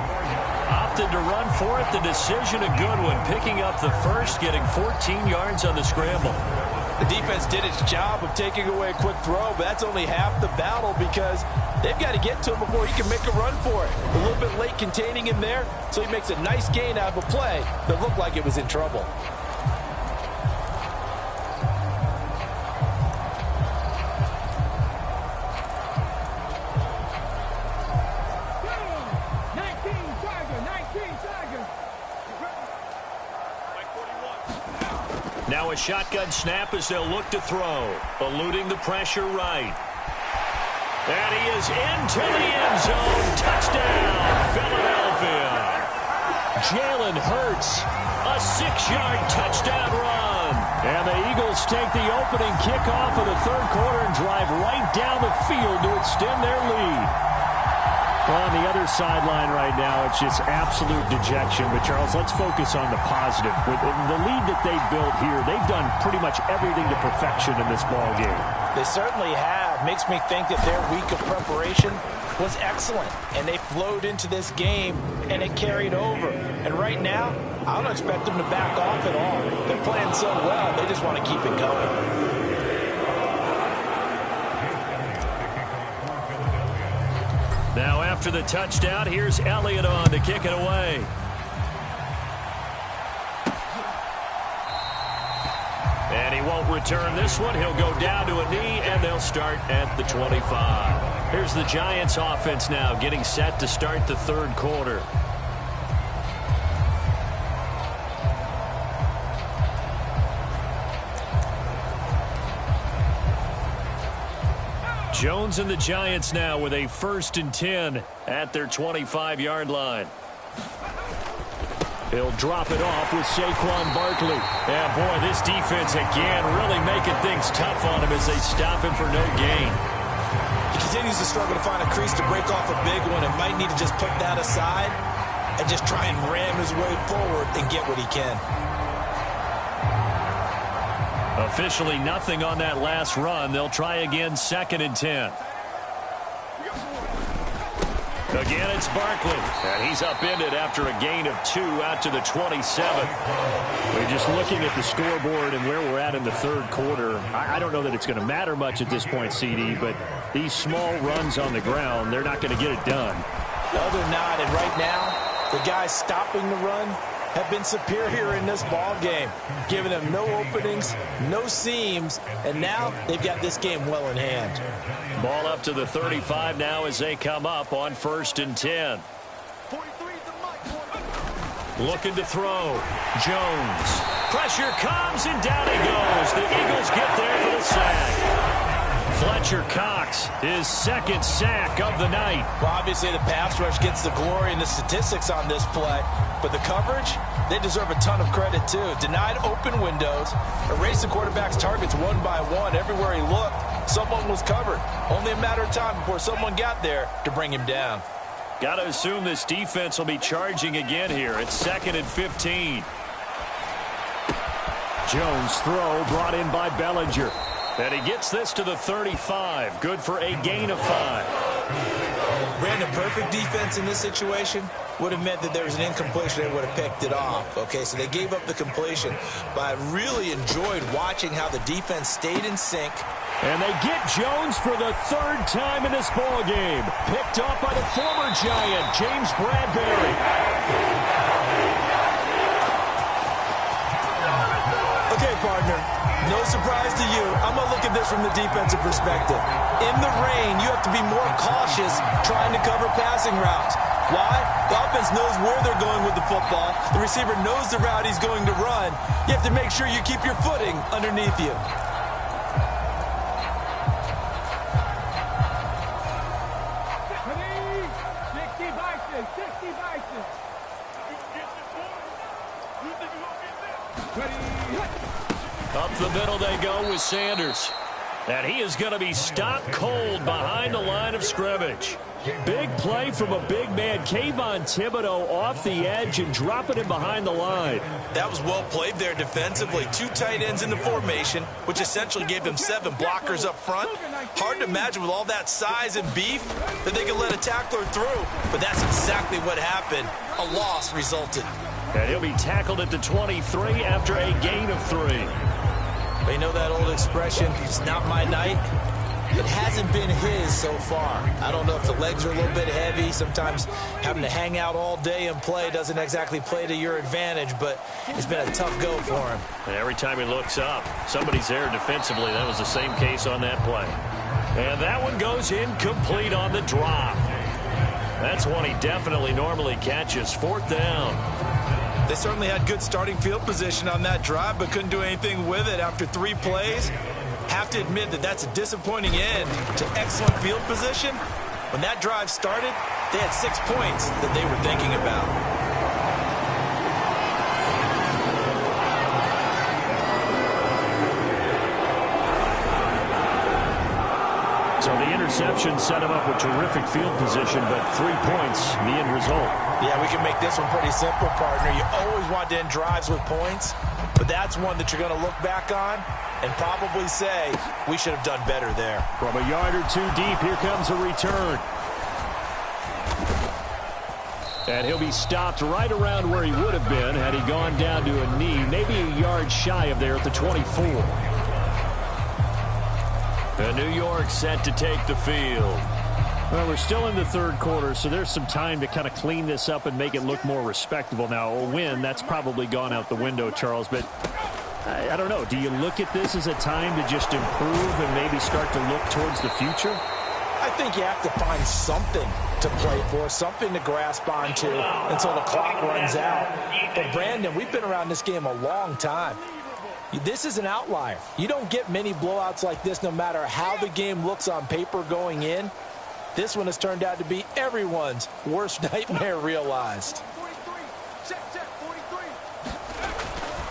Speaker 2: Opted to run for it. The decision a good one. Picking up the first, getting 14 yards on the scramble.
Speaker 3: The defense did its job of taking away a quick throw, but that's only half the battle because they've got to get to him before he can make a run for it. A little bit late containing him there, so he makes a nice gain out of a play that looked like it was in trouble.
Speaker 2: Now a shotgun snap as they'll look to throw. Eluding the pressure right. And he is into the end zone. Touchdown, Philadelphia.
Speaker 4: Jalen Hurts,
Speaker 2: A 6-yard touchdown run.
Speaker 4: and the Eagles take the opening kickoff of the third quarter and drive right down the field to extend their lead. Well, on the other sideline right now, it's just absolute dejection. But, Charles, let's focus on the positive. With the lead that they've built here, they've done pretty much everything to perfection in this ball game.
Speaker 3: They certainly have. Makes me think that their week of preparation was excellent. And they flowed into this game, and it carried over. And right now, I don't expect them to back off at all. They're playing so well, they just want to keep it going.
Speaker 2: Now after the touchdown, here's Elliott on to kick it away. And he won't return this one. He'll go down to a knee, and they'll start at the 25. Here's the Giants offense now getting set to start the third quarter. Jones and the Giants now with a 1st and 10 at their 25-yard line.
Speaker 4: He'll drop it off with Saquon Barkley.
Speaker 2: Yeah, boy, this defense again really making things tough on him as they stop him for no gain.
Speaker 3: He continues to struggle to find a crease to break off a big one and might need to just put that aside and just try and ram his way forward and get what he can.
Speaker 2: Officially nothing on that last run. They'll try again 2nd and 10. Again, it's Barkley, and he's upended after a gain of 2 out to the 27.
Speaker 4: We're just looking at the scoreboard and where we're at in the third quarter. I don't know that it's going to matter much at this point, CD, but these small runs on the ground, they're not going to get it done.
Speaker 3: No, they're not, and right now, the guys stopping the run have been superior in this ball game, giving them no openings, no seams, and now they've got this game well in hand.
Speaker 2: Ball up to the 35 now as they come up on 1st and 10. Looking to throw. Jones. Pressure comes, and down he goes. The Eagles get there for the sack. Fletcher Cox, his 2nd sack of the night.
Speaker 3: Well, obviously the pass rush gets the glory and the statistics on this play, but the coverage, they deserve a ton of credit too. Denied open windows, erased the quarterback's targets one by one. Everywhere he looked, someone was covered. Only a matter of time before someone got there to bring him down.
Speaker 2: Got to assume this defense will be charging again here. It's 2nd and 15.
Speaker 4: Jones' throw brought in by Bellinger.
Speaker 2: And he gets this to the 35. Good for a gain of 5.
Speaker 3: Brandon, perfect defense in this situation would have meant that there was an incompletion. They would have picked it off. Okay, so they gave up the completion. But I really enjoyed watching how the defense stayed in sync.
Speaker 4: And they get Jones for the 3rd time in this ball game. Picked up by the former Giant, James Bradbury.
Speaker 3: Okay, partner. No surprise to you. I'm going to look at this from the defensive perspective. In the rain, you have to be more cautious trying to cover passing routes. Why? The offense knows where they're going with the football. The receiver knows the route he's going to run. You have to make sure you keep your footing underneath you.
Speaker 2: Up the middle they go with Sanders. And he is going to be stopped cold behind the line of scrimmage.
Speaker 4: Big play from a big man. Kayvon Thibodeau off the edge and dropping him behind the line.
Speaker 3: That was well played there defensively. 2 tight ends in the formation, which essentially gave them 7 blockers up front. Hard to imagine with all that size and beef that they could let a tackler through. But that's exactly what happened. A loss resulted.
Speaker 2: And he'll be tackled at the 23 after a gain of 3.
Speaker 3: They know that old expression, it's not my night. It hasn't been his so far. I don't know if the legs are a little bit heavy. Sometimes having to hang out all day and play doesn't exactly play to your advantage, but it's been a tough go for him.
Speaker 2: And every time he looks up, somebody's there defensively. That was the same case on that play. And that one goes incomplete on the drop. That's one he definitely normally catches. 4th down.
Speaker 3: They certainly had good starting field position on that drive, but couldn't do anything with it after 3 plays. Have to admit that that's a disappointing end to excellent field position. When that drive started, they had 6 points that they were thinking about.
Speaker 4: So the interception set him up with terrific field position, but 3 points, the end result.
Speaker 3: Yeah, we can make this one pretty simple, partner. You always want to end drives with points, but that's one that you're going to look back on and probably say, we should have done better there.
Speaker 4: From a yard or 2 deep, here comes a return. And he'll be stopped right around where he would have been had he gone down to a knee, maybe a yard shy of there at the 24.
Speaker 2: And New York set to take the field.
Speaker 4: Well, we're still in the third quarter, so there's some time to kind of clean this up and make it look more respectable. Now, a win, that's probably gone out the window, Charles, but I don't know. Do you look at this as a time to just improve and maybe start to look towards the future?
Speaker 3: I think you have to find something to play for, something to grasp onto until the clock runs out. But, Brandon, we've been around this game a long time. This is an outlier. You don't get many blowouts like this no matter how the game looks on paper going in. This one has turned out to be everyone's worst nightmare realized.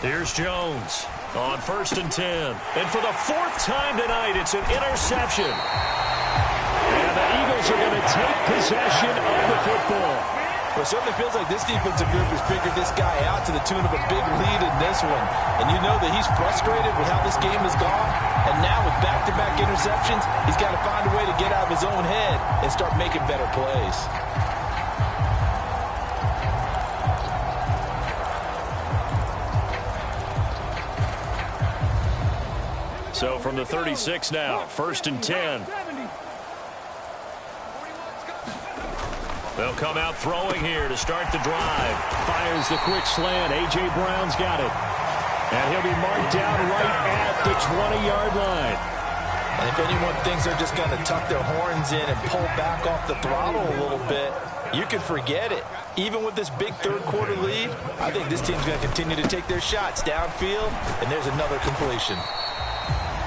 Speaker 2: Here's Jones on 1st and 10. And for the 4th time tonight, it's an interception. And the Eagles are going to take possession of the football.
Speaker 3: Well, it certainly feels like this defensive group has figured this guy out to the tune of a big lead in this one. And you know that he's frustrated with how this game has gone. And now with back-to-back interceptions, he's got to find a way to get out of his own head and start making better plays.
Speaker 2: So from the 36 now, 1st and 10. They'll come out throwing here to start the drive.
Speaker 4: Fires the quick slant. A.J. Brown's got it. And he'll be marked down right at the 20-yard line.
Speaker 3: And if anyone thinks they're just going to tuck their horns in and pull back off the throttle a little bit, you can forget it. Even with this big third-quarter lead, I think this team's going to continue to take their shots downfield, and there's another completion.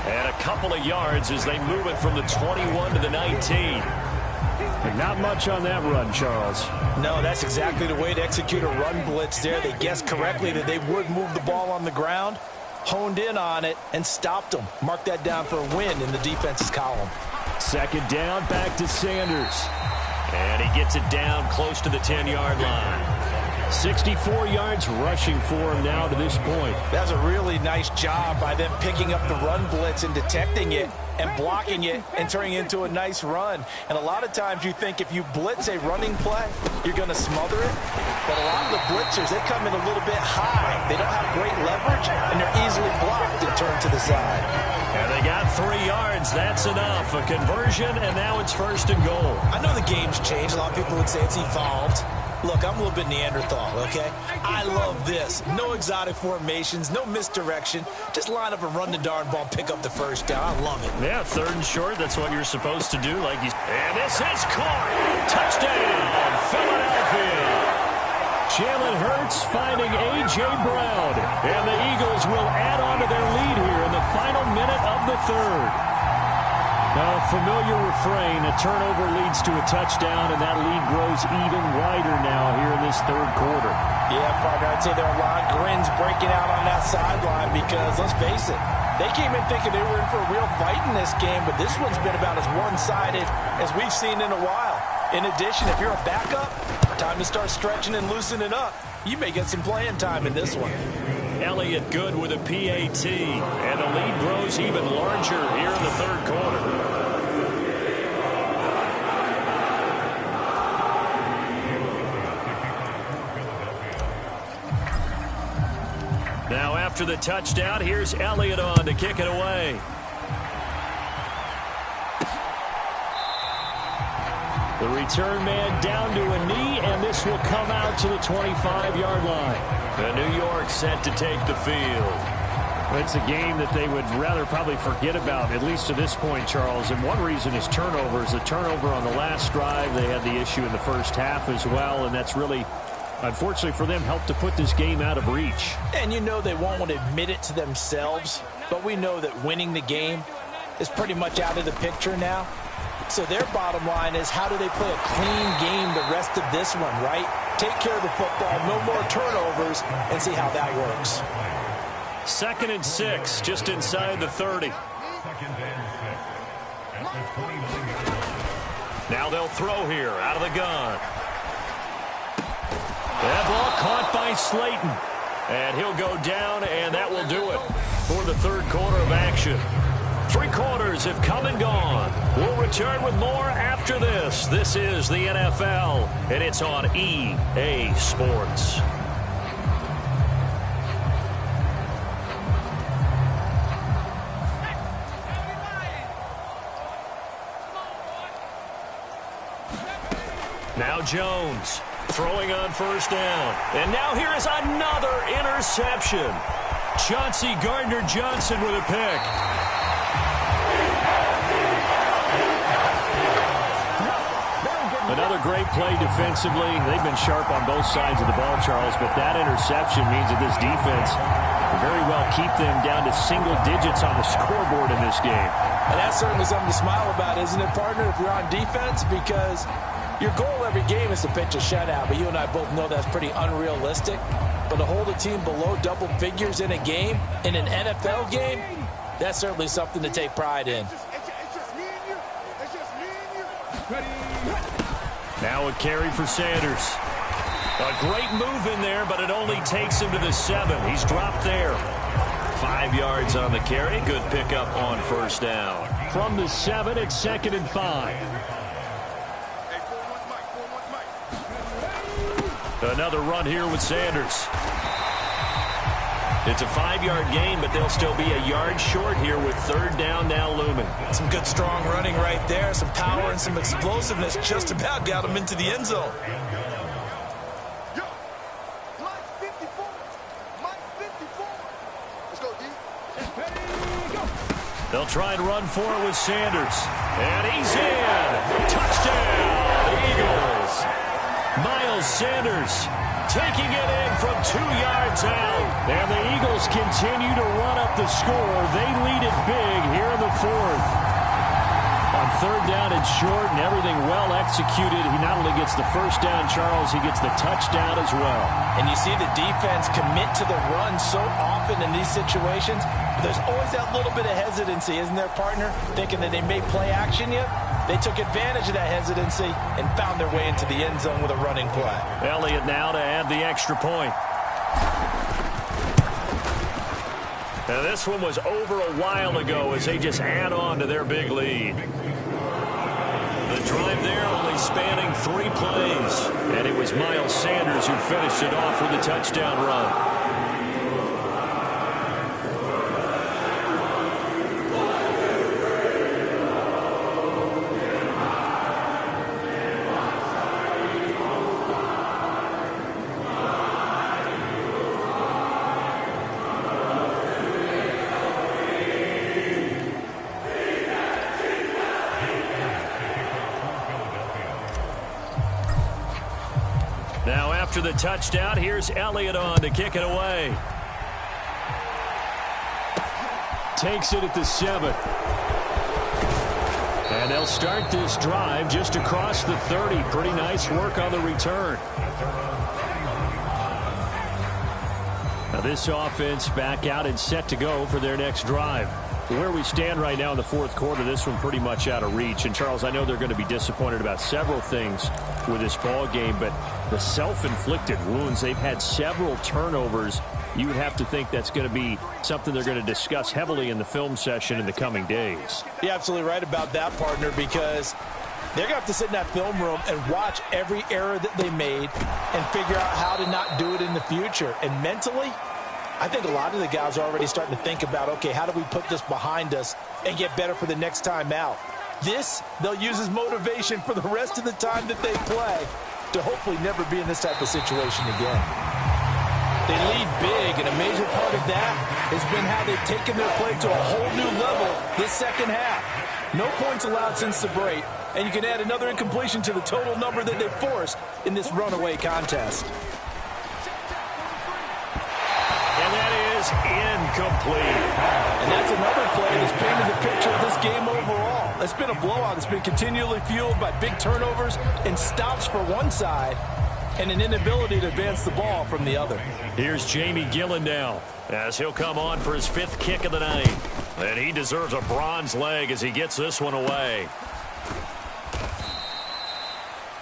Speaker 2: And a couple of yards as they move it from the 21 to the 19.
Speaker 4: But not much on that run, Charles.
Speaker 3: No, that's exactly the way to execute a run blitz there. They guessed correctly that they would move the ball on the ground, honed in on it, and stopped them. Mark that down for a win in the defense's column.
Speaker 4: 2nd down, back to Sanders.
Speaker 2: And he gets it down close to the 10-yard line.
Speaker 4: 64 yards rushing for him now to this point.
Speaker 3: That's a really nice job by them picking up the run blitz and detecting it and blocking it and turning it into a nice run. And a lot of times you think if you blitz a running play, you're going to smother it. But a lot of the blitzers, they come in a little bit high. They don't have great leverage, and they're easily blocked and turned to the side.
Speaker 2: And they got 3 yards. That's enough. A conversion, and now it's 1st and goal.
Speaker 3: I know the game's changed. A lot of people would say it's evolved. Look, I'm a little bit Neanderthal, okay? I love this. No exotic formations, no misdirection. Just line up and run the darn ball, pick up the 1st down. I love it.
Speaker 2: Yeah, 3rd and short. That's what you're supposed to do. And this is caught. Touchdown, Philadelphia.
Speaker 4: Jalen Hurts finding A.J. Brown. And the Eagles will add on to their lead here in the final minute of the 3rd. Now, a familiar refrain, a turnover leads to a touchdown, and that lead grows even wider now here in this 3rd quarter.
Speaker 3: Yeah, partner, I'd say there are a lot of grins breaking out on that sideline because, let's face it, they came in thinking they were in for a real fight in this game, but this one's been about as one-sided as we've seen in a while. In addition, if you're a backup, time to start stretching and loosening up. You may get some playing time in this one.
Speaker 2: Elliott good with a PAT, and the lead grows even larger here in the 3rd quarter. Now after the touchdown, here's Elliott on to kick it away.
Speaker 4: The return man down to a knee, and this will come out to the 25-yard line.
Speaker 2: The New York set to take the field.
Speaker 4: It's a game that they would rather probably forget about, at least to this point, Charles. And one reason is turnovers. The turnover on the last drive, they had the issue in the 1st half as well, and that's really, unfortunately for them, helped to put this game out of reach.
Speaker 3: And you know they won't want to admit it to themselves, but we know that winning the game is pretty much out of the picture now. So their bottom line is, how do they play a clean game the rest of this one, right? Take care of the football, no more turnovers, and see how that works.
Speaker 2: 2nd and 6, just inside the 30. Now they'll throw here, out of the gun. That ball caught by Slayton. And he'll go down, and that will do it for the 3rd quarter of action. 3 quarters have come and gone. We'll return with more after this. This is the NFL, and it's on EA Sports. Now Jones throwing on 1st down. And now here is another interception. Chauncey Gardner-Johnson with a pick.
Speaker 4: Another great play defensively. They've been sharp on both sides of the ball, Charles, but that interception means that this defense will very well keep them down to single digits on the scoreboard in this game.
Speaker 3: And that's certainly something to smile about, isn't it, partner, if you're on defense? Because your goal every game is to pitch a shutout, but you and I both know that's pretty unrealistic. But to hold a team below double figures in a game, in an NFL game, that's certainly something to take pride in.
Speaker 4: Now a carry for Sanders.
Speaker 2: A great move in there, but it only takes him to the 7. He's dropped there. 5 yards on the carry. Good pickup on first down.
Speaker 4: From the 7, it's 2nd and 5.
Speaker 2: Another run here with Sanders. It's a 5-yard gain, but they'll still be a yard short here with 3rd down now looming.
Speaker 3: Some good, strong running right there. Some power and some explosiveness just about got him into the end zone.
Speaker 2: They'll try and run for it with Sanders. And he's in. Touchdown, Eagles. Miles Sanders taking it in from 2 yards out.
Speaker 4: And the Eagles continue to run up the score. They lead it big here in the 4th. On 3rd down and short and everything well executed. He not only gets the first down, Charles, he gets the touchdown as well.
Speaker 3: And you see the defense commit to the run so often in these situations. But there's always that little bit of hesitancy, isn't there, partner? Thinking that they may play action you. They took advantage of that hesitancy and found their way into the end zone with a running play.
Speaker 2: Elliott now to add the extra point. Now this one was over a while ago as they just add on to their big lead. The drive there only spanning 3 plays. And it was Miles Sanders who finished it off with a touchdown run. After the touchdown, here's Elliott on to kick it away.
Speaker 4: Takes it at the 7. And they'll start this drive just across the 30. Pretty nice work on the return. Now this offense back out and set to go for their next drive. Where we stand right now in the 4th quarter, this one pretty much out of reach. And, Charles, I know they're going to be disappointed about several things with this ball game, but the self-inflicted wounds, they've had several turnovers. You would have to think that's going to be something they're going to discuss heavily in the film session in the coming days.
Speaker 3: You're absolutely right about that, partner, because they're going to have to sit in that film room and watch every error that they made and figure out how to not do it in the future. And mentally, I think a lot of the guys are already starting to think about, okay, how do we put this behind us and get better for the next time out? This, they'll use as motivation for the rest of the time that they play to hopefully never be in this type of situation again. They lead big, and a major part of that has been how they've taken their play to a whole new level this second half. No points allowed since the break, and you can add another incompletion to the total number that they've forced in this runaway contest.
Speaker 2: Incomplete.
Speaker 3: And that's another play that's painted the picture of this game overall. It's been a blowout. It's been continually fueled by big turnovers and stops for one side and an inability to advance the ball from the other.
Speaker 2: Here's Jamie Gillen now as he'll come on for his 5th kick of the night. And he deserves a bronze leg as he gets this one away.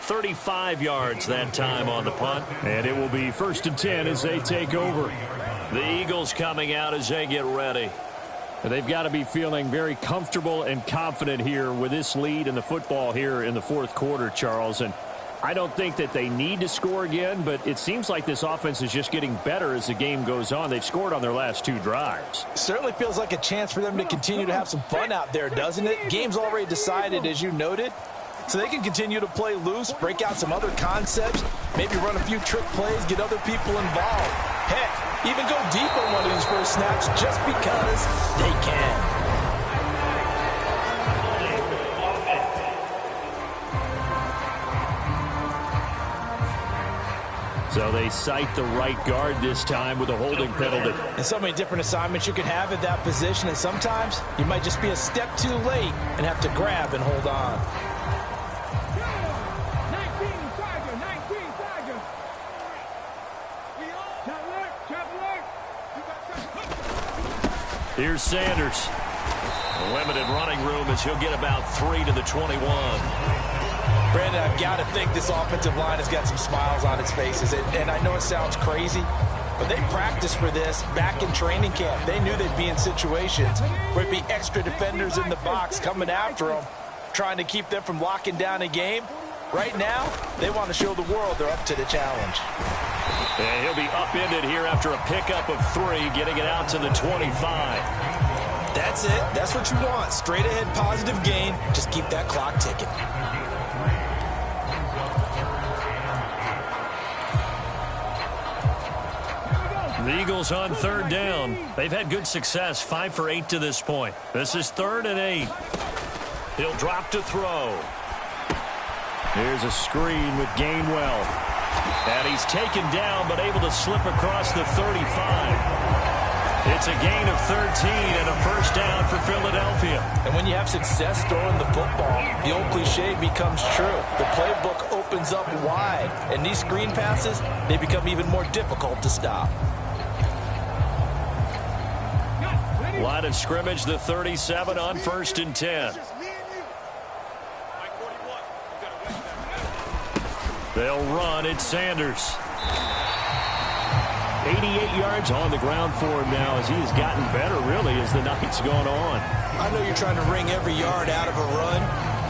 Speaker 2: 35 yards that time on the punt.
Speaker 4: And it will be 1st and 10 as they take over.
Speaker 2: The Eagles coming out as they get ready.
Speaker 4: They've got to be feeling very comfortable and confident here with this lead in the football here in the 4th quarter, Charles. And I don't think that they need to score again, but it seems like this offense is just getting better as the game goes on. They've scored on their last 2 drives.
Speaker 3: Certainly feels like a chance for them to continue to have some fun out there, doesn't it? Game's already decided, as you noted. So they can continue to play loose, break out some other concepts, maybe run a few trick plays, get other people involved. Heck, even go deep on one of these first snaps just because they can.
Speaker 4: So they cite the right guard this time with a holding penalty.
Speaker 3: And so many different assignments you can have at that position, and sometimes you might just be a step too late and have to grab and hold on.
Speaker 2: Here's Sanders. Limited running room as he'll get about 3 to the 21.
Speaker 3: Brandon, I've got to think this offensive line has got some smiles on its faces. And I know it sounds crazy, but they practiced for this back in training camp. They knew they'd be in situations where it'd be extra defenders in the box coming after them, trying to keep them from locking down a game. Right now, they want to show the world they're up to the challenge.
Speaker 2: And he'll be upended here after a pickup of 3, getting it out to the 25.
Speaker 3: That's it. That's what you want. Straight ahead positive gain. Just keep that clock ticking.
Speaker 2: The Eagles on 3rd down. They've had good success, 5 for 8 to this point. This is 3rd and 8. He'll drop to throw. Here's a screen with Gainwell. And he's taken down, but able to slip across the 35. It's a gain of 13 and a first down for Philadelphia.
Speaker 3: And when you have success throwing the football, the old cliche becomes true. The playbook opens up wide. And these screen passes, they become even more difficult to stop.
Speaker 2: Line of scrimmage, the 37 on 1st and 10. They'll run. It's Sanders. 88 yards on the ground for him now as he has gotten better, really, as the night's gone on.
Speaker 3: I know you're trying to wring every yard out of a run,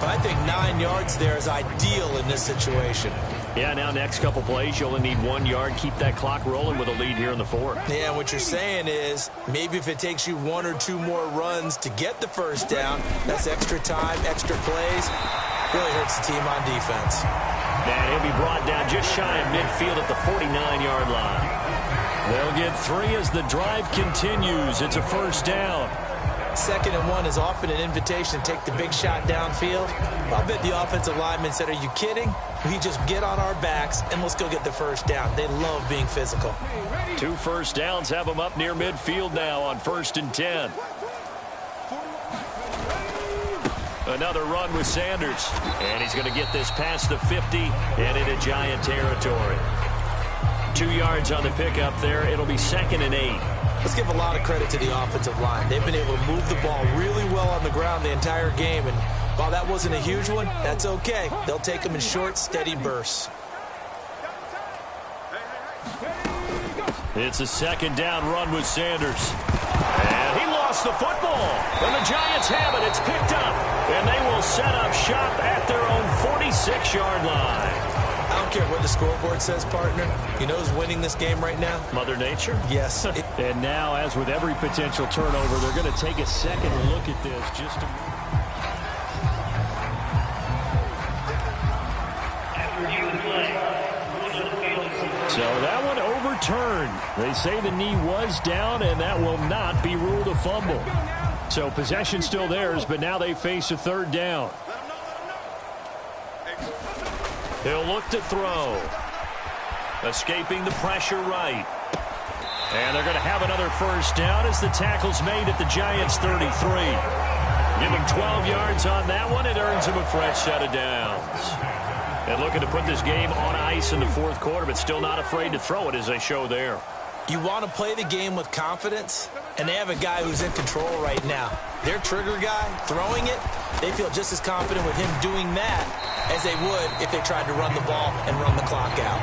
Speaker 3: but I think 9 yards there is ideal in this situation.
Speaker 2: Yeah, now next couple plays, you only need 1 yard. Keep that clock rolling with a lead here in the 4th.
Speaker 3: Yeah, what you're saying is maybe if it takes you 1 or 2 more runs to get the first down, that's extra time, extra plays. Really hurts the team on defense.
Speaker 2: And he'll be brought down just shy of midfield at the 49-yard line. They'll get 3 as the drive continues. It's a first down.
Speaker 3: 2nd and 1 is often an invitation to take the big shot downfield. I'll bet the offensive lineman said, are you kidding? We just get on our backs and let's go get the first down. They love being physical.
Speaker 2: 2 first downs have them up near midfield now on 1st and 10. Another run with Sanders. And he's going to get this past the 50 and into Giant territory. 2 yards on the pickup there. It'll be 2nd and 8.
Speaker 3: Let's give a lot of credit to the offensive line. They've been able to move the ball really well on the ground the entire game. And while that wasn't a huge one, that's okay. They'll take them in short, steady bursts.
Speaker 2: It's a 2nd down run with Sanders. And he lost the football. And the Giants have it. It's picked up. And they will set up shop at their own 46-yard line.
Speaker 3: I don't care what the scoreboard says, partner. You know who's winning this game right now?
Speaker 2: Mother Nature?
Speaker 3: Yes.
Speaker 4: And now, as with every potential turnover, they're going to take a second look at this just to... So that one overturned. They say the knee was down, and that will not be ruled a fumble. So possession still theirs, but now they face a 3rd down.
Speaker 2: He'll look to throw. Escaping the pressure right. And they're going to have another first down as the tackle's made at the Giants' 33. Give him 12 yards on that one. It earns him a fresh set of downs. And looking to put this game on ice in the 4th quarter, but still not afraid to throw it as they show there.
Speaker 3: You want to play the game with confidence, and they have a guy who's in control right now. Their trigger guy, throwing it, they feel just as confident with him doing that as they would if they tried to run the ball and run the clock out.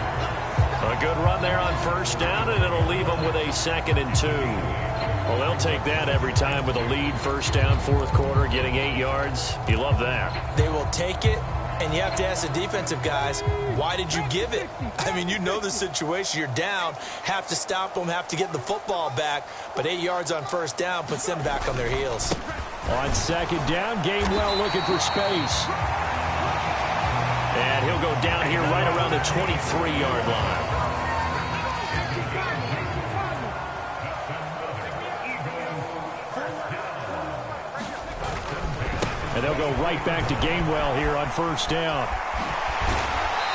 Speaker 2: A good run there on first down, and it'll leave them with a 2nd and 2. Well, they'll take that every time with a lead. First down, 4th quarter, getting 8 yards. You love that.
Speaker 3: They will take it, and you have to ask the defensive guys, why did you give it? I mean, you know the situation. You're down, have to stop them, have to get the football back, but 8 yards on first down puts them back on their heels.
Speaker 4: On 2nd down, Gainwell looking for space.
Speaker 2: And he'll go down here right around the 23-yard line.
Speaker 4: And they'll go right back to Gainwell here on first down.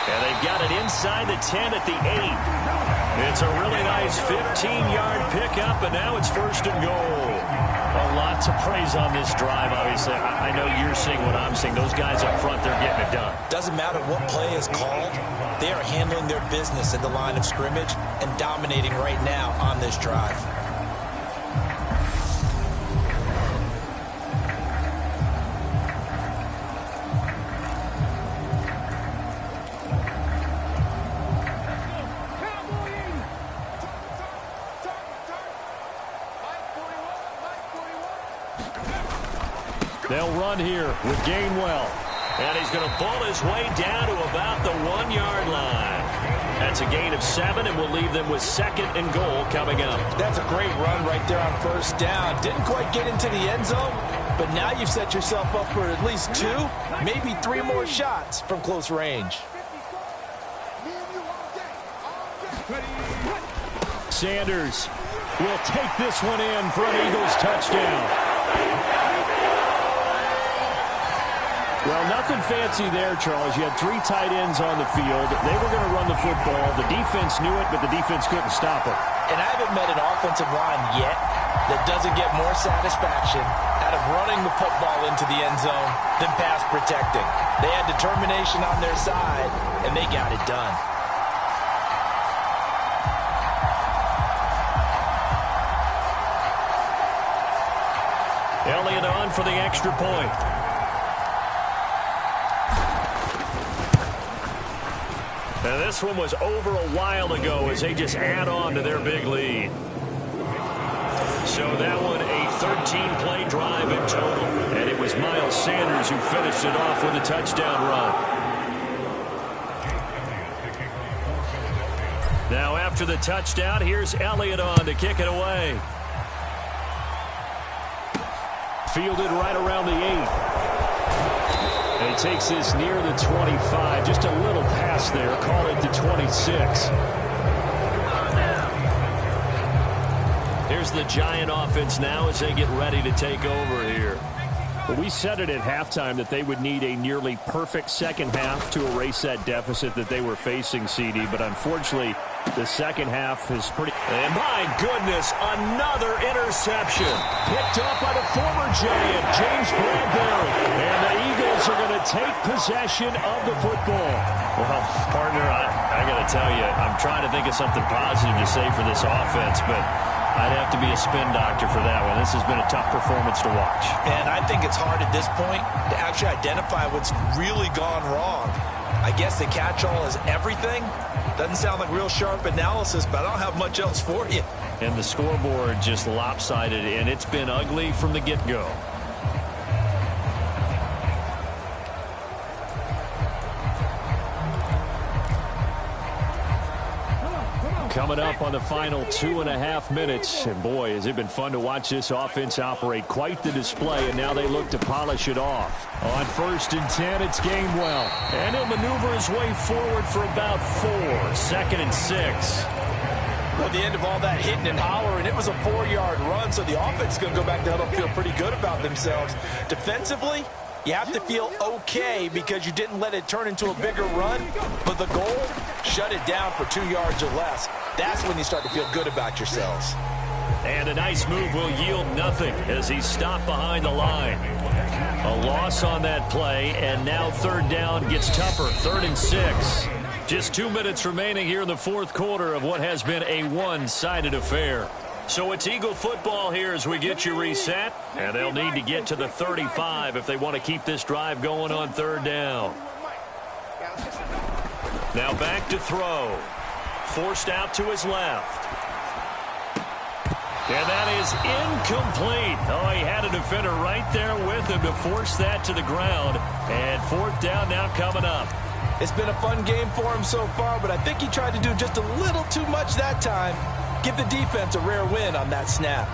Speaker 2: And they've got it inside the 10 at the 8. It's a really nice 15-yard pickup, and now it's 1st and goal.
Speaker 4: A lot to praise on this drive, obviously. I know you're seeing what I'm seeing. Those guys up front, they're getting it done.
Speaker 3: Doesn't matter what play is called. They are handling their business at the line of scrimmage and dominating right now on this drive.
Speaker 4: They'll run here with Gainwell.
Speaker 2: And he's going to pull his way down to about the 1-yard line. That's a gain of 7, and will leave them with 2nd and goal coming up.
Speaker 3: That's a great run right there on first down. Didn't quite get into the end zone, but now you've set yourself up for at least 2, maybe 3 more shots from close range.
Speaker 4: Sanders will take this one in for an Eagles touchdown. Well, nothing fancy there, Charles. You had 3 tight ends on the field. They were going to run the football. The defense knew it, but the defense couldn't stop it.
Speaker 3: And I haven't met an offensive line yet that doesn't get more satisfaction out of running the football into the end zone than pass protecting. They had determination on their side, and they got it done.
Speaker 2: Elliott on for the extra point. And this one was over a while ago as they just add on to their big lead. So that one a 13-play drive in total. And it was Miles Sanders who finished it off with a touchdown run. Now after the touchdown, here's Elliott on to kick it away.
Speaker 4: Fielded right around the 8. And he takes this near the 25. Just a little pass there. Call it the 26.
Speaker 2: Here's the Giant offense now as they get ready to take over here.
Speaker 4: Well, we said it at halftime that they would need a nearly perfect second half to erase that deficit that they were facing, CD. But unfortunately, the second half is pretty...
Speaker 2: And my goodness, another interception.
Speaker 4: Picked up by the former Giant, James Bradbury. And the Eagles are going to take possession of the football.
Speaker 2: Well, partner, I got to tell you, I'm trying to think of something positive to say for this offense, but I'd have to be a spin doctor for that one. This has been a tough performance to watch.
Speaker 3: And I think it's hard at this point to actually identify what's really gone wrong. I guess the catch-all is everything. Doesn't sound like real sharp analysis, but I don't have much else for you.
Speaker 2: And the scoreboard just lopsided, and it's been ugly from the get-go.
Speaker 4: Coming up on the final 2.5 minutes. And boy, has it been fun to watch this offense operate. Quite the display, and now they look to polish it off. On 1st and 10, it's Gainwell.
Speaker 2: And he'll maneuver his way forward for about 4. 2nd and 6.
Speaker 3: Well, at the end of all that hitting and hollering, it was a 4-yard run, so the offense is going to go back to huddle, feel pretty good about themselves. Defensively, you have to feel okay because you didn't let it turn into a bigger run, but the goal, shut it down for 2 yards or less. That's when you start to feel good about yourselves.
Speaker 2: And a nice move will yield nothing as he's stopped behind the line. A loss on that play, and now 3rd down gets tougher. 3rd and 6. Just 2 minutes remaining here in the 4th quarter of what has been a one-sided affair. So it's Eagle football here as we get you reset, and they'll need to get to the 35 if they want to keep this drive going on 3rd down. Now back to throw. Forced out to his left. And that is incomplete. Oh, he had a defender right there with him to force that to the ground. And 4th down now coming up.
Speaker 3: It's been a fun game for him so far, but I think he tried to do just a little too much that time. Give the defense a rare win on that snap.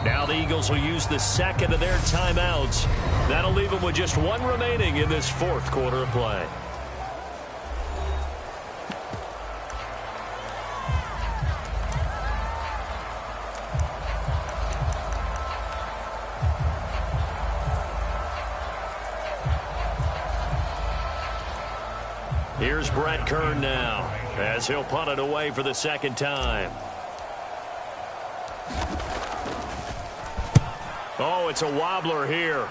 Speaker 2: Now the Eagles will use the 2nd of their timeouts. That'll leave them with just 1 remaining in this 4th quarter of play. Here's Brett Kern now as he'll punt it away for the 2nd time. Oh, it's a wobbler here.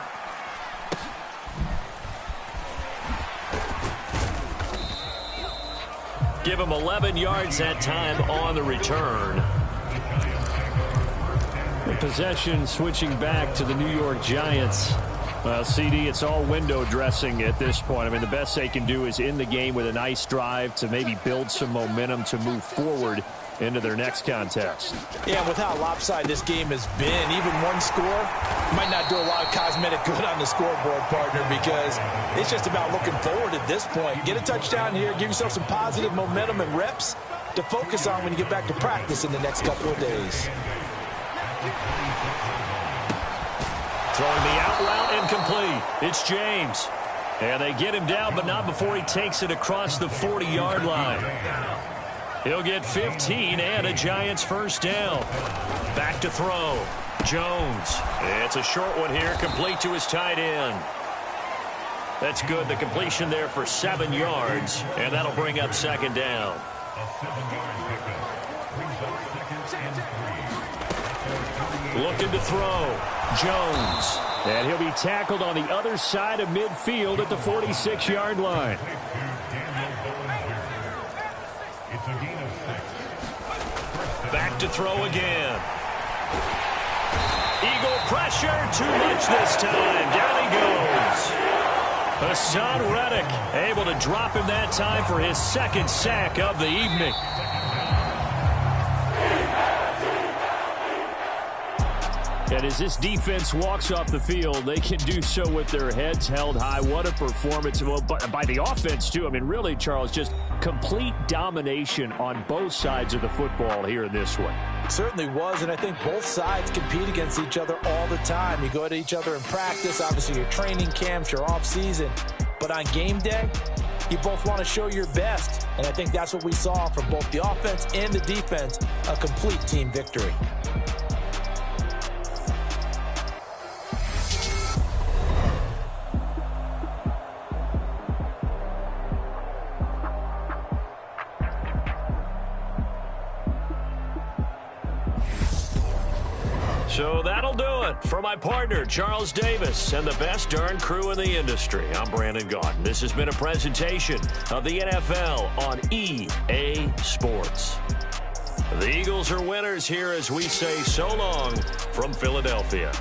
Speaker 2: Give him 11 yards that time on the return.
Speaker 4: Possession switching back to the New York Giants. Well, CD, it's all window dressing at this point. I mean, the best they can do is in the game with a nice drive to maybe build some momentum to move forward into their next contest.
Speaker 3: Yeah, with how lopsided this game has been, even one score might not do a lot of cosmetic good on the scoreboard, partner, because it's just about looking forward at this point. Get a touchdown here, give yourself some positive momentum and reps to focus on when you get back to practice in the next couple of days.
Speaker 2: Throwing the out route incomplete. It's James. And they get him down, but not before he takes it across the 40-yard line. He'll get 15 and a Giants first down. Back to throw. Jones. It's a short one here, complete to his tight end. That's good. The completion there for 7 yards, and that'll bring up second down. Looking to throw. Jones.
Speaker 4: And he'll be tackled on the other side of midfield at the 46-yard line.
Speaker 2: Back to throw again. Eagle pressure. Too much this time. Down he goes. Hassan Reddick able to drop him that time for his second sack of the evening.
Speaker 4: And as this defense walks off the field, they can do so with their heads held high. What a performance. Well, by the offense, too. I mean, really, Charles, just complete domination on both sides of the football here in this one.
Speaker 3: It certainly was, and I think both sides compete against each other all the time. You go at each other in practice, obviously your training camps, your off-season. But on game day, you both want to show your best. And I think that's what we saw from both the offense and the defense, a complete team victory.
Speaker 2: So that'll do it for my partner, Charles Davis, and the best darn crew in the industry. I'm Brandon Gaudin. This has been a presentation of the NFL on EA Sports. The Eagles are winners here as we say so long from Philadelphia.